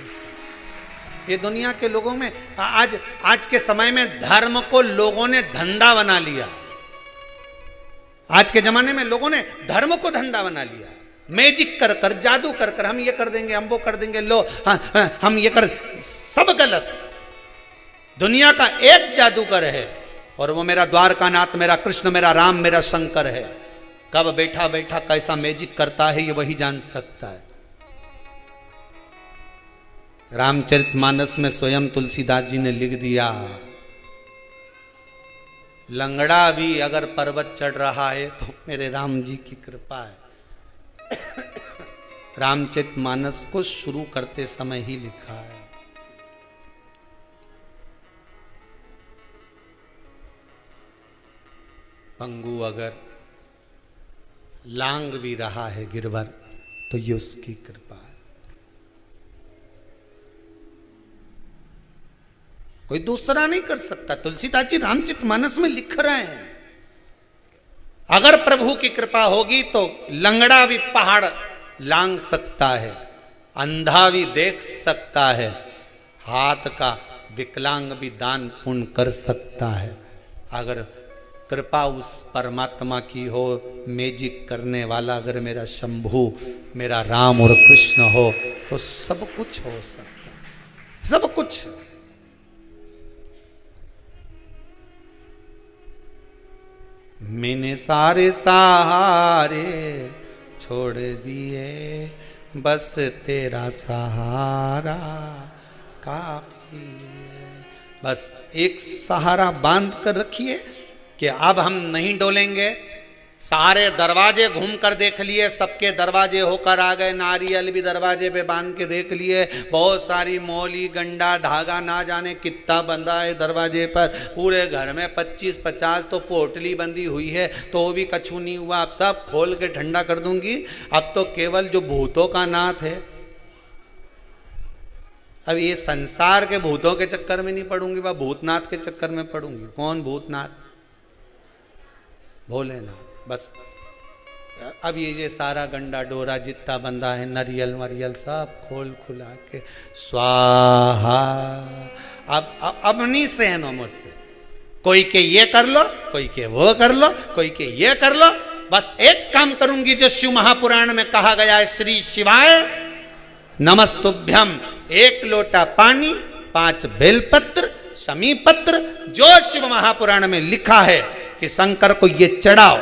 ये दुनिया के लोगों में आज के समय में धर्म को लोगों ने धंधा बना लिया। आज के जमाने में लोगों ने धर्म को धंधा बना लिया। मैजिक कर कर, जादू कर कर, हम ये कर देंगे, हम वो कर देंगे, लो हम ये कर, सब गलत। दुनिया का एक जादूगर है और वो मेरा द्वारकानाथ, मेरा कृष्ण, मेरा राम, मेरा शंकर है। कब बैठा बैठा कैसा मैजिक करता है ये वही जान सकता है। रामचरितमानस में स्वयं तुलसीदास जी ने लिख दिया, लंगड़ा भी अगर पर्वत चढ़ रहा है तो मेरे राम जी की कृपा है। रामचरितमानस को शुरू करते समय ही लिखा है। पंगु अगर लांग भी रहा है गिरवर तो ये उसकी कृपा है। कोई दूसरा नहीं कर सकता। तुलसीदास जी रामचरितमानस में लिख रहे हैं, अगर प्रभु की कृपा होगी तो लंगड़ा भी पहाड़ लांग सकता है, अंधा भी देख सकता है, हाथ का विकलांग भी दान पुण्य कर सकता है। अगर कृपा उस परमात्मा की हो, मैजिक करने वाला अगर मेरा शंभु, मेरा राम और कृष्ण हो, तो सब कुछ हो सकता है, सब कुछ। मैंने सारे सहारे छोड़ दिए, बस तेरा सहारा काफी है। बस एक सहारा बांध कर रखिए कि अब हम नहीं डोलेंगे। सारे दरवाजे घूम कर देख लिए, सबके दरवाजे होकर आ गए, नारियल भी दरवाजे पे बांध के देख लिए, बहुत सारी मौली, गंडा, धागा, ना जाने कितना बंधा है दरवाजे पर। पूरे घर में 25-50 तो पोटली बंधी हुई है, तो वो भी कछु नहीं हुआ। अब सब खोल के ठंडा कर दूंगी। अब तो केवल जो भूतों का नाथ है, अब ये संसार के भूतों के चक्कर में नहीं पड़ूंगी, वह भूतनाथ के चक्कर में पड़ूंगी। कौन भूतनाथ? भोलेनाथ। बस अब ये सारा गंडा डोरा जितना बंदा है, नरियल मरियल सब खोल खुला के स्वाहा। अब नहीं सहन हो मुझसे, कोई के ये कर लो, कोई के वो कर लो, कोई के ये कर लो। बस एक काम करूंगी जो शिव महापुराण में कहा गया है, श्री शिवाय नमस्तुभ्यम। 1 लोटा पानी, 5 बेलपत्र, समीपत्र, जो शिव महापुराण में लिखा है कि शंकर को ये चढ़ाओ,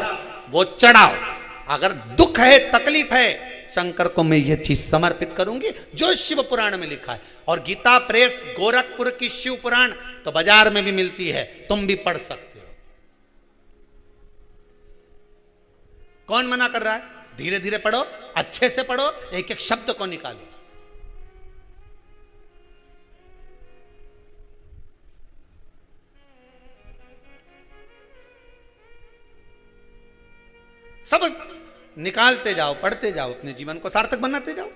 वो चढ़ाओ। अगर दुख है, तकलीफ है, शंकर को मैं ये चीज समर्पित करूंगी जो शिव पुराण में लिखा है। और गीता प्रेस गोरखपुर की शिव पुराण तो बाजार में भी मिलती है, तुम भी पढ़ सकते हो। कौन मना कर रहा है? धीरे धीरे पढ़ो, अच्छे से पढ़ो, एक एक शब्द को निकालो। सब निकालते जाओ, पढ़ते जाओ, अपने जीवन को सार्थक बनाते जाओ।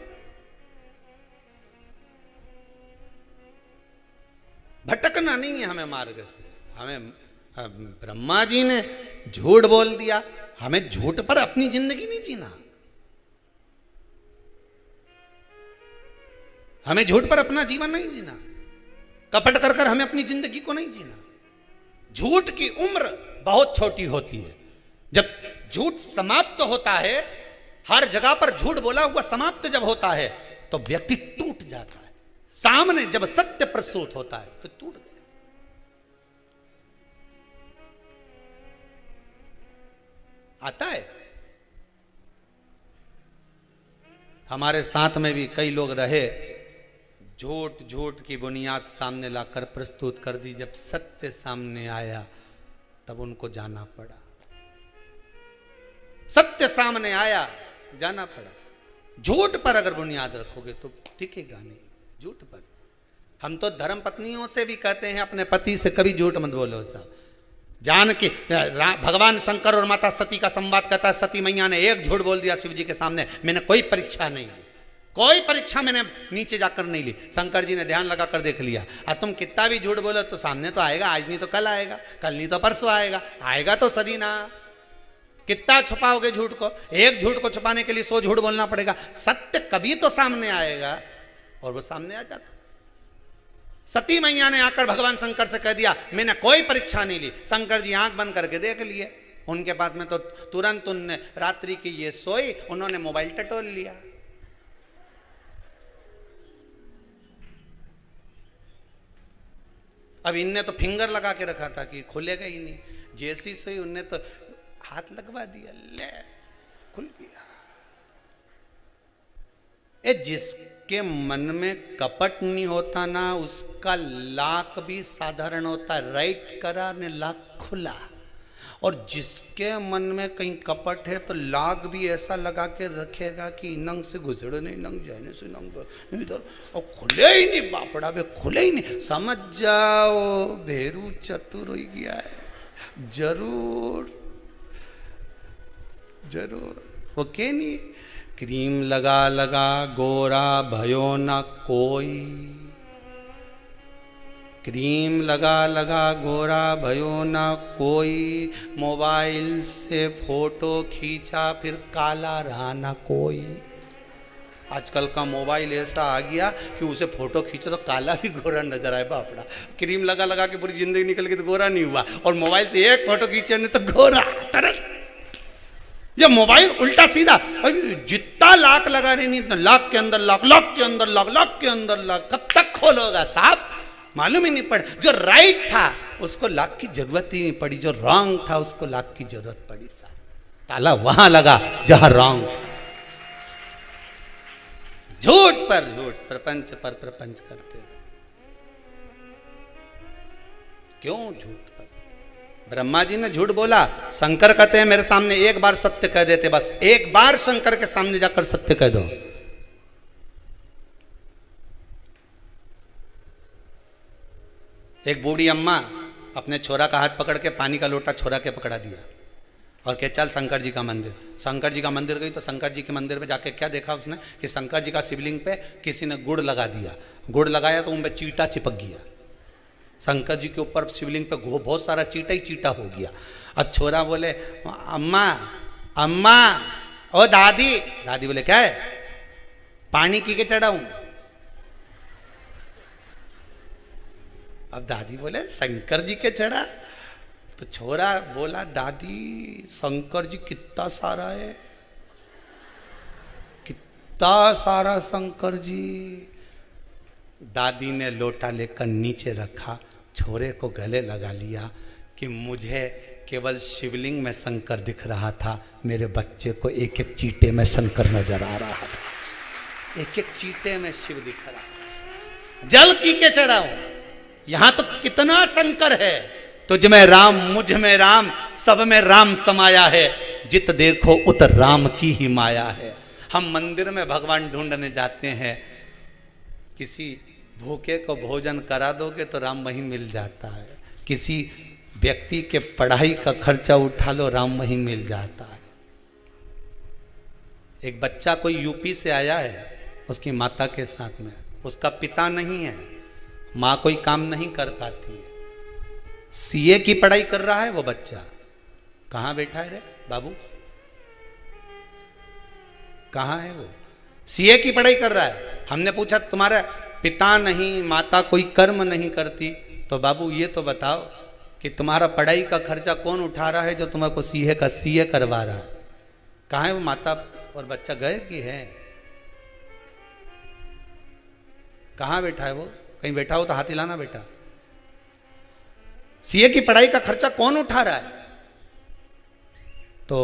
भटकना नहीं है हमें मार्ग से। हमें ब्रह्मा जी ने झूठ बोल दिया, हमें झूठ पर अपनी जिंदगी नहीं जीना। हमें झूठ पर अपना जीवन नहीं जीना, कपट कर कर हमें अपनी जिंदगी को नहीं जीना। झूठ की उम्र बहुत छोटी होती है। जब झूठ समाप्त होता है, हर जगह पर झूठ बोला हुआ समाप्त जब होता है तो व्यक्ति टूट जाता है। सामने जब सत्य प्रस्तुत होता है तो टूट गया। आता है हमारे साथ में भी कई लोग रहे, झूठ झूठ की बुनियाद सामने लाकर प्रस्तुत कर दी। जब सत्य सामने आया तब उनको जाना पड़ा। सत्य सामने आया, जाना पड़ा। झूठ पर अगर बुनियाद रखोगे तो टिकेगा नहीं। झूठ पर हम तो धर्म पत्नियों से भी कहते हैं, अपने पति से कभी झूठ मत बोलो साहब। जान के भगवान शंकर और माता सती का संवाद कहता है, सती मैया ने एक झूठ बोल दिया शिव जी के सामने, मैंने कोई परीक्षा नहीं ली, कोई परीक्षा मैंने नीचे जाकर नहीं ली। शंकर जी ने ध्यान लगा कर देख लिया। और तुम कितना भी झूठ बोलो तो सामने तो आएगा, आज नहीं तो कल आएगा, कल नहीं तो परसों आएगा, आएगा तो सदी ना। कितना छुपाओगे झूठ को? एक झूठ को छुपाने के लिए 100 झूठ बोलना पड़ेगा। सत्य कभी तो सामने आएगा, और वो सामने आ जाता। सती मैया ने आकर भगवान शंकर से कह दिया, मैंने कोई परीक्षा नहीं ली। शंकर जी आंख बंद करके देख लिए। उनके पास में तो तुरंत उनने रात्रि की ये सोई, उन्होंने मोबाइल टटोल लिया। अब इनने तो फिंगर लगा के रखा था कि खुलेगा ही नहीं। जैसी सोई उनने तो हाथ लगवा दिया, ले खुल गया। जिसके मन में कपट नहीं होता ना, उसका लाक भी साधारण होता है। राइट करा ने लाक खुला। और जिसके मन में कहीं कपट है तो लाक भी ऐसा लगा के रखेगा कि नंग से गुजरे नहीं, नंग जाने से नंग नहीं, इधर और खुले ही नहीं, बापड़ा वे खुले ही नहीं। समझ जाओ भेरू चतुर हो गया है। जरूर जरूर ओके नहीं। क्रीम लगा लगा गोरा भयो न कोई, क्रीम लगा लगा गोरा भयो न कोई, मोबाइल से फोटो खींचा फिर काला रहा न कोई। आजकल का मोबाइल ऐसा आ गया कि उसे फोटो खींचो तो काला भी गोरा नजर आए। बापड़ा, क्रीम लगा लगा के पूरी जिंदगी निकल गई तो गोरा नहीं हुआ, और मोबाइल से एक फोटो खींचे नहीं तो गोरा। ये मोबाइल उल्टा सीधा। जितना लाख लगा रही नहीं, लाख के अंदर लाख, लाख के अंदर लाख, लाख के अंदर लाख, कब तक खोलोगा साहब? मालूम ही नहीं पड़। जो राइट था उसको लाख की जरूरत ही नहीं पड़ी, जो रॉन्ग था उसको लाख की जरूरत पड़ी साहब। ताला वहां लगा जहां रॉन्ग था। झूठ पर झूठ, प्रपंच पर प्रपंच करते। क्यों झूठ पर? ब्रह्मा जी ने झूठ बोला, शंकर कहते हैं मेरे सामने एक बार सत्य कह देते, बस एक बार शंकर के सामने जाकर सत्य कह दो। एक बूढ़ी अम्मा अपने छोरा का हाथ पकड़ के पानी का लोटा छोरा के पकड़ा दिया। और कह चल शंकर जी का मंदिर। शंकर जी का मंदिर गई तो शंकर जी के मंदिर में जाके क्या देखा उसने कि शंकर जी का शिवलिंग पे किसी ने गुड़ लगा दिया। गुड़ लगाया तो उन पे चींटा चिपक गया। शंकर जी के ऊपर शिवलिंग पे बहुत सारा चींटा ही चींटा हो गया। अब छोरा बोले अम्मा अम्मा ओ दादी। दादी बोले क्या है? पानी की के चढ़ाऊं? अब दादी बोले शंकर जी के चढ़ा। तो छोरा बोला दादी शंकर जी कितना सारा है, कितना सारा शंकर जी। दादी ने लोटा लेकर नीचे रखा, छोरे को गले लगा लिया कि मुझे केवल शिवलिंग में शंकर दिख रहा था, मेरे बच्चे को एक एक चीटे में शंकर नजर आ रहा था। एक एक चीटे में शिव दिख रहा। जल की के चढ़ाऊं? यहां तो कितना शंकर है। तुझ में राम मुझ में राम सब में राम समाया है, जित देखो उत राम की ही माया है। हम मंदिर में भगवान ढूंढने जाते हैं, किसी भूखे को भोजन करा दोगे तो राम वहीं मिल जाता है। किसी व्यक्ति के पढ़ाई का खर्चा उठा लो, राम वहीं मिल जाता है। एक बच्चा कोई यूपी से आया है, उसकी माता के साथ में, उसका पिता नहीं है, माँ कोई काम नहीं कर पाती है, सीए की पढ़ाई कर रहा है वो बच्चा। कहाँ बैठा है रे बाबू? कहाँ है वो? सीए की पढ़ाई कर रहा है। हमने पूछा तुम्हारे पिता नहीं माता कोई कर्म नहीं करती, तो बाबू ये तो बताओ कि तुम्हारा पढ़ाई का खर्चा कौन उठा रहा है जो तुम्हारे सीए करवा रहा है? कहाँ है वो माता और बच्चा? गए कि है? कहाँ बैठा है वो? कहीं बैठा हो तो हाथ हिलाना बेटा। सीए की पढ़ाई का खर्चा कौन उठा रहा है? तो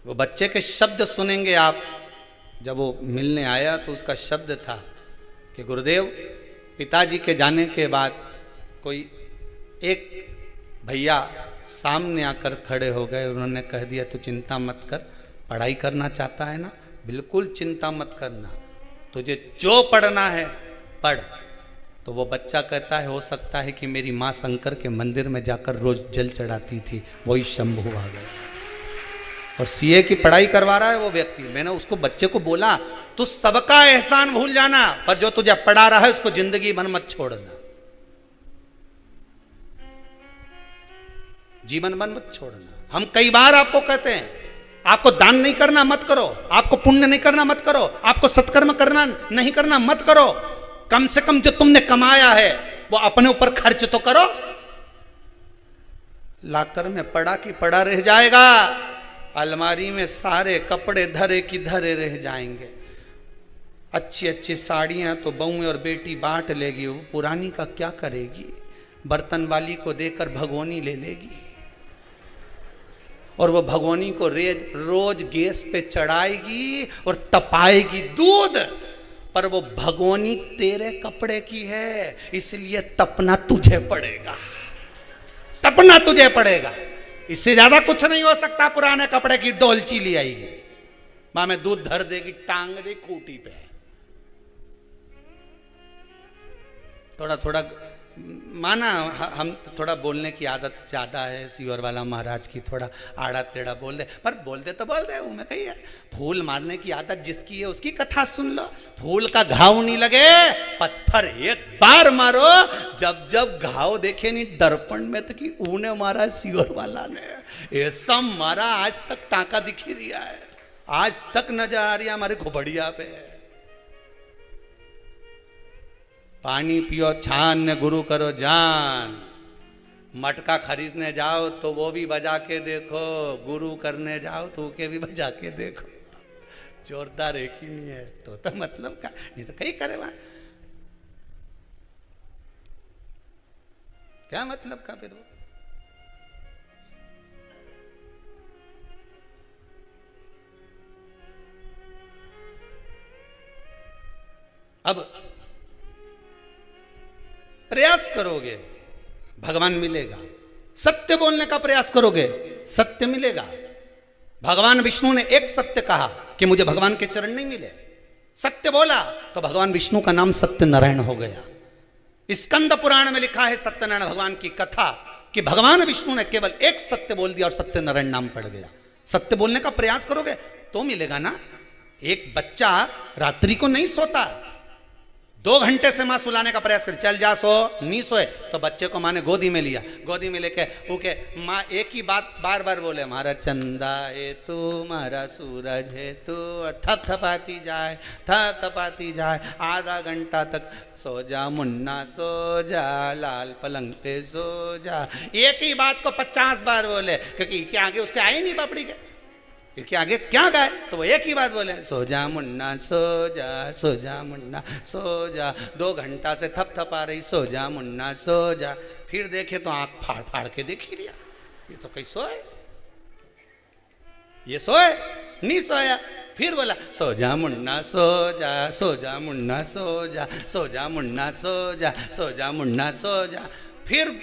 वो बच्चे के शब्द सुनेंगे आप। जब वो मिलने आया तो उसका शब्द था कि गुरुदेव, पिताजी के जाने के बाद कोई एक भैया सामने आकर खड़े हो गए। उन्होंने कह दिया तू चिंता मत कर, पढ़ाई करना चाहता है ना, बिल्कुल चिंता मत करना, तुझे जो पढ़ना है पढ़। तो वो बच्चा कहता है हो सकता है कि मेरी माँ शंकर के मंदिर में जाकर रोज जल चढ़ाती थी, वही शंभू आ गया और सीए की पढ़ाई करवा रहा है वो व्यक्ति। मैंने उसको बच्चे को बोला तू सबका एहसान भूल जाना, पर जो तुझे पढ़ा रहा है उसको जिंदगी भर मत छोड़ना, जीवन भर मत छोड़ना। हम कई बार आपको कहते हैं आपको दान नहीं करना मत करो, आपको पुण्य नहीं करना मत करो, आपको सत्कर्म करना नहीं करना मत करो, कम से कम जो तुमने कमाया है वो अपने ऊपर खर्च तो करो। लाकर में पड़ा की पड़ा रह जाएगा, अलमारी में सारे कपड़े धरे की धरे रह जाएंगे। अच्छी अच्छी साड़ियां तो बहू और बेटी बांट लेगी, वो पुरानी का क्या करेगी? बर्तन वाली को देकर भगोनी ले लेगी और वो भगोनी को रोज गैस पे चढ़ाएगी और तपाएगी दूध, पर वो भगोनी तेरे कपड़े की है, इसलिए तपना तुझे पड़ेगा, तपना तुझे पड़ेगा। इससे ज्यादा कुछ नहीं हो सकता। पुराने कपड़े की डोलची ले आएगी, मां में दूध धर देगी, टांग दे खूटी पे। थोड़ा थोड़ा माना हम थोड़ा बोलने की आदत ज्यादा है, सीवर वाला महाराज की, थोड़ा आड़ा टेढ़ा बोल दे, पर बोल दे तो बोल दे। मैं कही है फूल मारने की आदत जिसकी है उसकी कथा सुन लो। फूल का घाव नहीं लगे, पत्थर एक बार मारो। जब जब घाव देखे नहीं दर्पण में तो कि ऊने मारा सीवर वाला ने, ऐसा मारा आज तक टाका दिख ही रहा है, आज तक नजर आ रही है हमारे घुबड़िया पे। पानी पियो छान ने गुरु करो जान। मटका खरीदने जाओ तो वो भी बजा के देखो, गुरु करने जाओ तो के भी बजा के देखो। जोरदार एक ही नहीं है तो मतलब का नहीं तो कहीं करे वहां क्या मतलब का? फिर वो अब प्रयास करोगे भगवान मिलेगा, सत्य बोलने का प्रयास करोगे सत्य मिलेगा। भगवान विष्णु ने एक सत्य कहा कि मुझे भगवान के चरण नहीं मिले, सत्य बोला तो भगवान विष्णु का नाम सत्यनारायण हो गया। स्कंद पुराण में लिखा है सत्यनारायण भगवान की कथा कि भगवान विष्णु ने केवल एक सत्य बोल दिया और सत्यनारायण नाम पड़ गया। सत्य बोलने का प्रयास करोगे तो मिलेगा ना। एक बच्चा रात्रि को नहीं सोता, 2 घंटे से माँ सुलाने का प्रयास कर, चल जा सो, नहीं सोए तो बच्चे को माँ ने गोदी में लिया, गोदी में लेके ओके माँ एक ही बात बार बार बोले, मारा चंदा है तू, मारा सूरज है तू, थप थपाती जाए, थप थपाती जाए, आधा घंटा तक सो जा मुन्ना सो जा, लाल पलंग पे सो जा। एक ही बात को 50 बार बोले, क्योंकि क्या आगे उसके आए नहीं पापड़ी के, इसके आगे क्या गाए, तो वो एक ही बात बोले, सो जा मुन्ना सो जा, सो जा मुन्ना सो जा। 2 घंटा से थप थप आ रही, सो जा मुन्ना सो जा। फिर देखे तो आंख फाड़ फाड़ के देख ही लिया, ये तो कहीं सोए, ये सोए नहीं सोया। फिर बोला सो जा मुन्ना सो जा, सो जा मुन्ना सो जा, सो जा मुन्ना सो जा, सो जा मुन्ना सो जा। फिर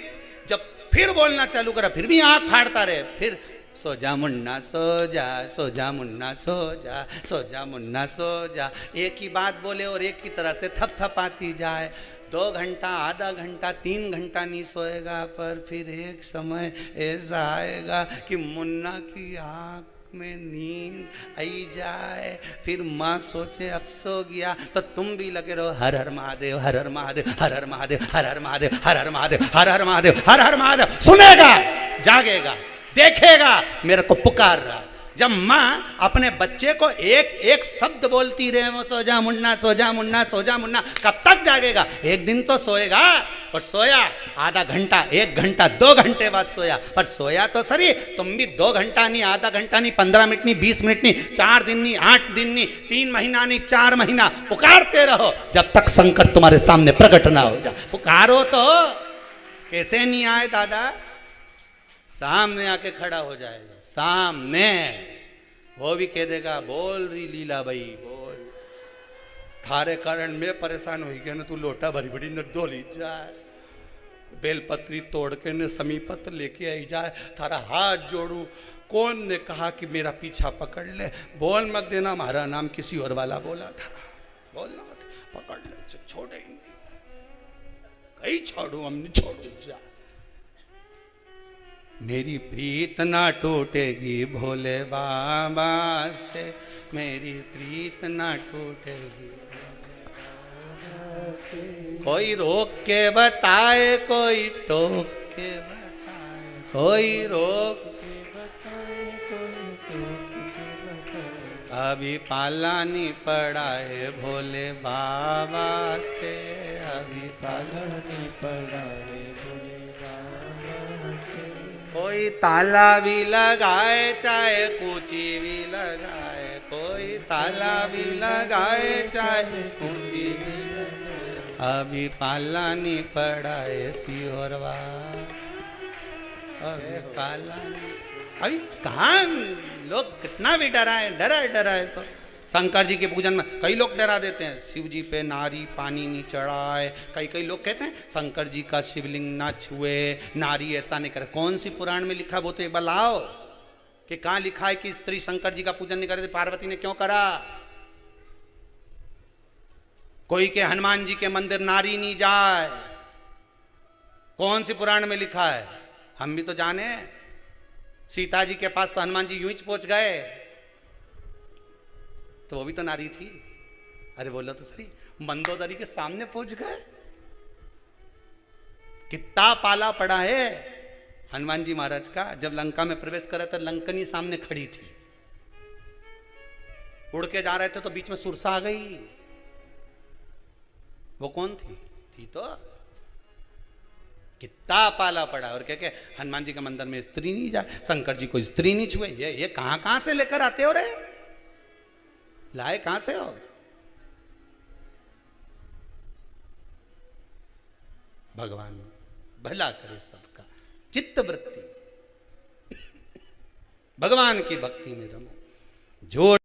जब फिर बोलना चालू करा, फिर भी आंख फाड़ता रहे, फिर सो जा मुन्ना सो जा, सो जा मुन्ना सो जा, सो जा मुन्ना सो जा। एक ही बात बोले और एक ही तरह से थप थप आती जाए। 2 घंटा, आधा घंटा, 3 घंटा नहीं सोएगा, पर फिर एक समय ऐसा आएगा कि मुन्ना की आँख में नींद आई जाए। फिर माँ सोचे अब सो गया, तो तुम भी लगे रहो हर हर महादेव, हर हर महादेव, हर हर महादेव, हर हर महादेव, हर हर महादेव, हर हर महादेव, हर हर महादेव। सुनेगा, जागेगा, देखेगा मेरे को पुकार रहा। जब माँ अपने बच्चे को एक एक शब्द बोलती रहे, वो सो जा मुन्ना, सो जा मुन्ना, सो जा मुन्ना, कब तक जागेगा? एक दिन तो सोएगा। और सोया आधा घंटा, 1 घंटा, 2 घंटे बाद सोया, पर सोया तो सही, तुम भी 2 घंटा नहीं, आधा घंटा नहीं, 15 मिनट नहीं, 20 मिनट नहीं, 4 दिन नहीं, 8 दिन नहीं, 3 महीना नहीं, 4 महीना पुकारते रहो जब तक शंकर तुम्हारे सामने प्रकट ना हो जाए। पुकारो तो कैसे नहीं आए दादा, सामने आके खड़ा हो जाएगा, सामने वो भी कह देगा, बोल रही लीला भाई बोल, थारे कारण मैं परेशान हो गया ना, तू लोटा भरी बड़ी न डोली जाए, बेलपत्री तोड़ के न समीपत्र लेके आई जाए, थारा हाथ जोड़ू। कौन ने कहा कि मेरा पीछा पकड़ ले, बोल मत देना हमारा नाम किसी और वाला बोला था, बोलना मत, पकड़ ले, छोड़े ही नहीं, कहीं छोड़ू हम नहीं छोड़ू जा। मेरी प्रीत ना टूटेगी भोले बाबा से, मेरी प्रीत ना टूटेगी। कोई रोक के बताए, कोई टोक के बताए, कोई रोक के बताए, कोई टोक के बताए। अभी पाला नहीं पड़ा है भोले बाबा से, अभी पाला नहीं पड़ा है भोले बाबा से। कोई ताला भी लगाए, चाहे कूची भी लगाए, कोई ताला भी लगाए, चाहे कूची भी लगाए। अभी पाला नहीं पड़ा है सियोरवा, अभी पाला नहीं, अभी कहाँ लोग कितना भी डराए, डराए तो शंकर जी के पूजन में कई लोग डरा देते हैं, शिव जी पे नारी पानी नहीं चढ़ाए। कई लोग कहते हैं शंकर जी का शिवलिंग ना छुए, नारी ऐसा नहीं करे। कौन सी पुराण में लिखा, वो तो एक बार लाओ कि कहाँ लिखा है कि स्त्री शंकर जी का पूजन नहीं करे, पार्वती ने क्यों करा? कोई के हनुमान जी के मंदिर नारी नहीं जाए, कौन सी पुराण में लिखा है? हम भी तो जाने, सीता जी के पास तो हनुमान जी यूं ही पहुंच गए, तो वो भी तो नारी थी। अरे बोलो तो सही, मंदोदरी के सामने पहुंच गए, कितना पाला पड़ा है हनुमान जी महाराज का। जब लंका में प्रवेश करा तो लंकनी सामने खड़ी थी, उड़ के जा रहे थे तो बीच में सुरसा आ गई। वो कौन थी? थी तो कितना पाला पड़ा। और क्या क्या हनुमान जी के मंदिर में स्त्री नहीं जाए, शंकर जी को स्त्री नहीं छुए। ये कहां से लेकर आते हो रे, लाए कहां से हो? भगवान भला करे सबका, चित्त वृत्ति भगवान की भक्ति में रमो। जो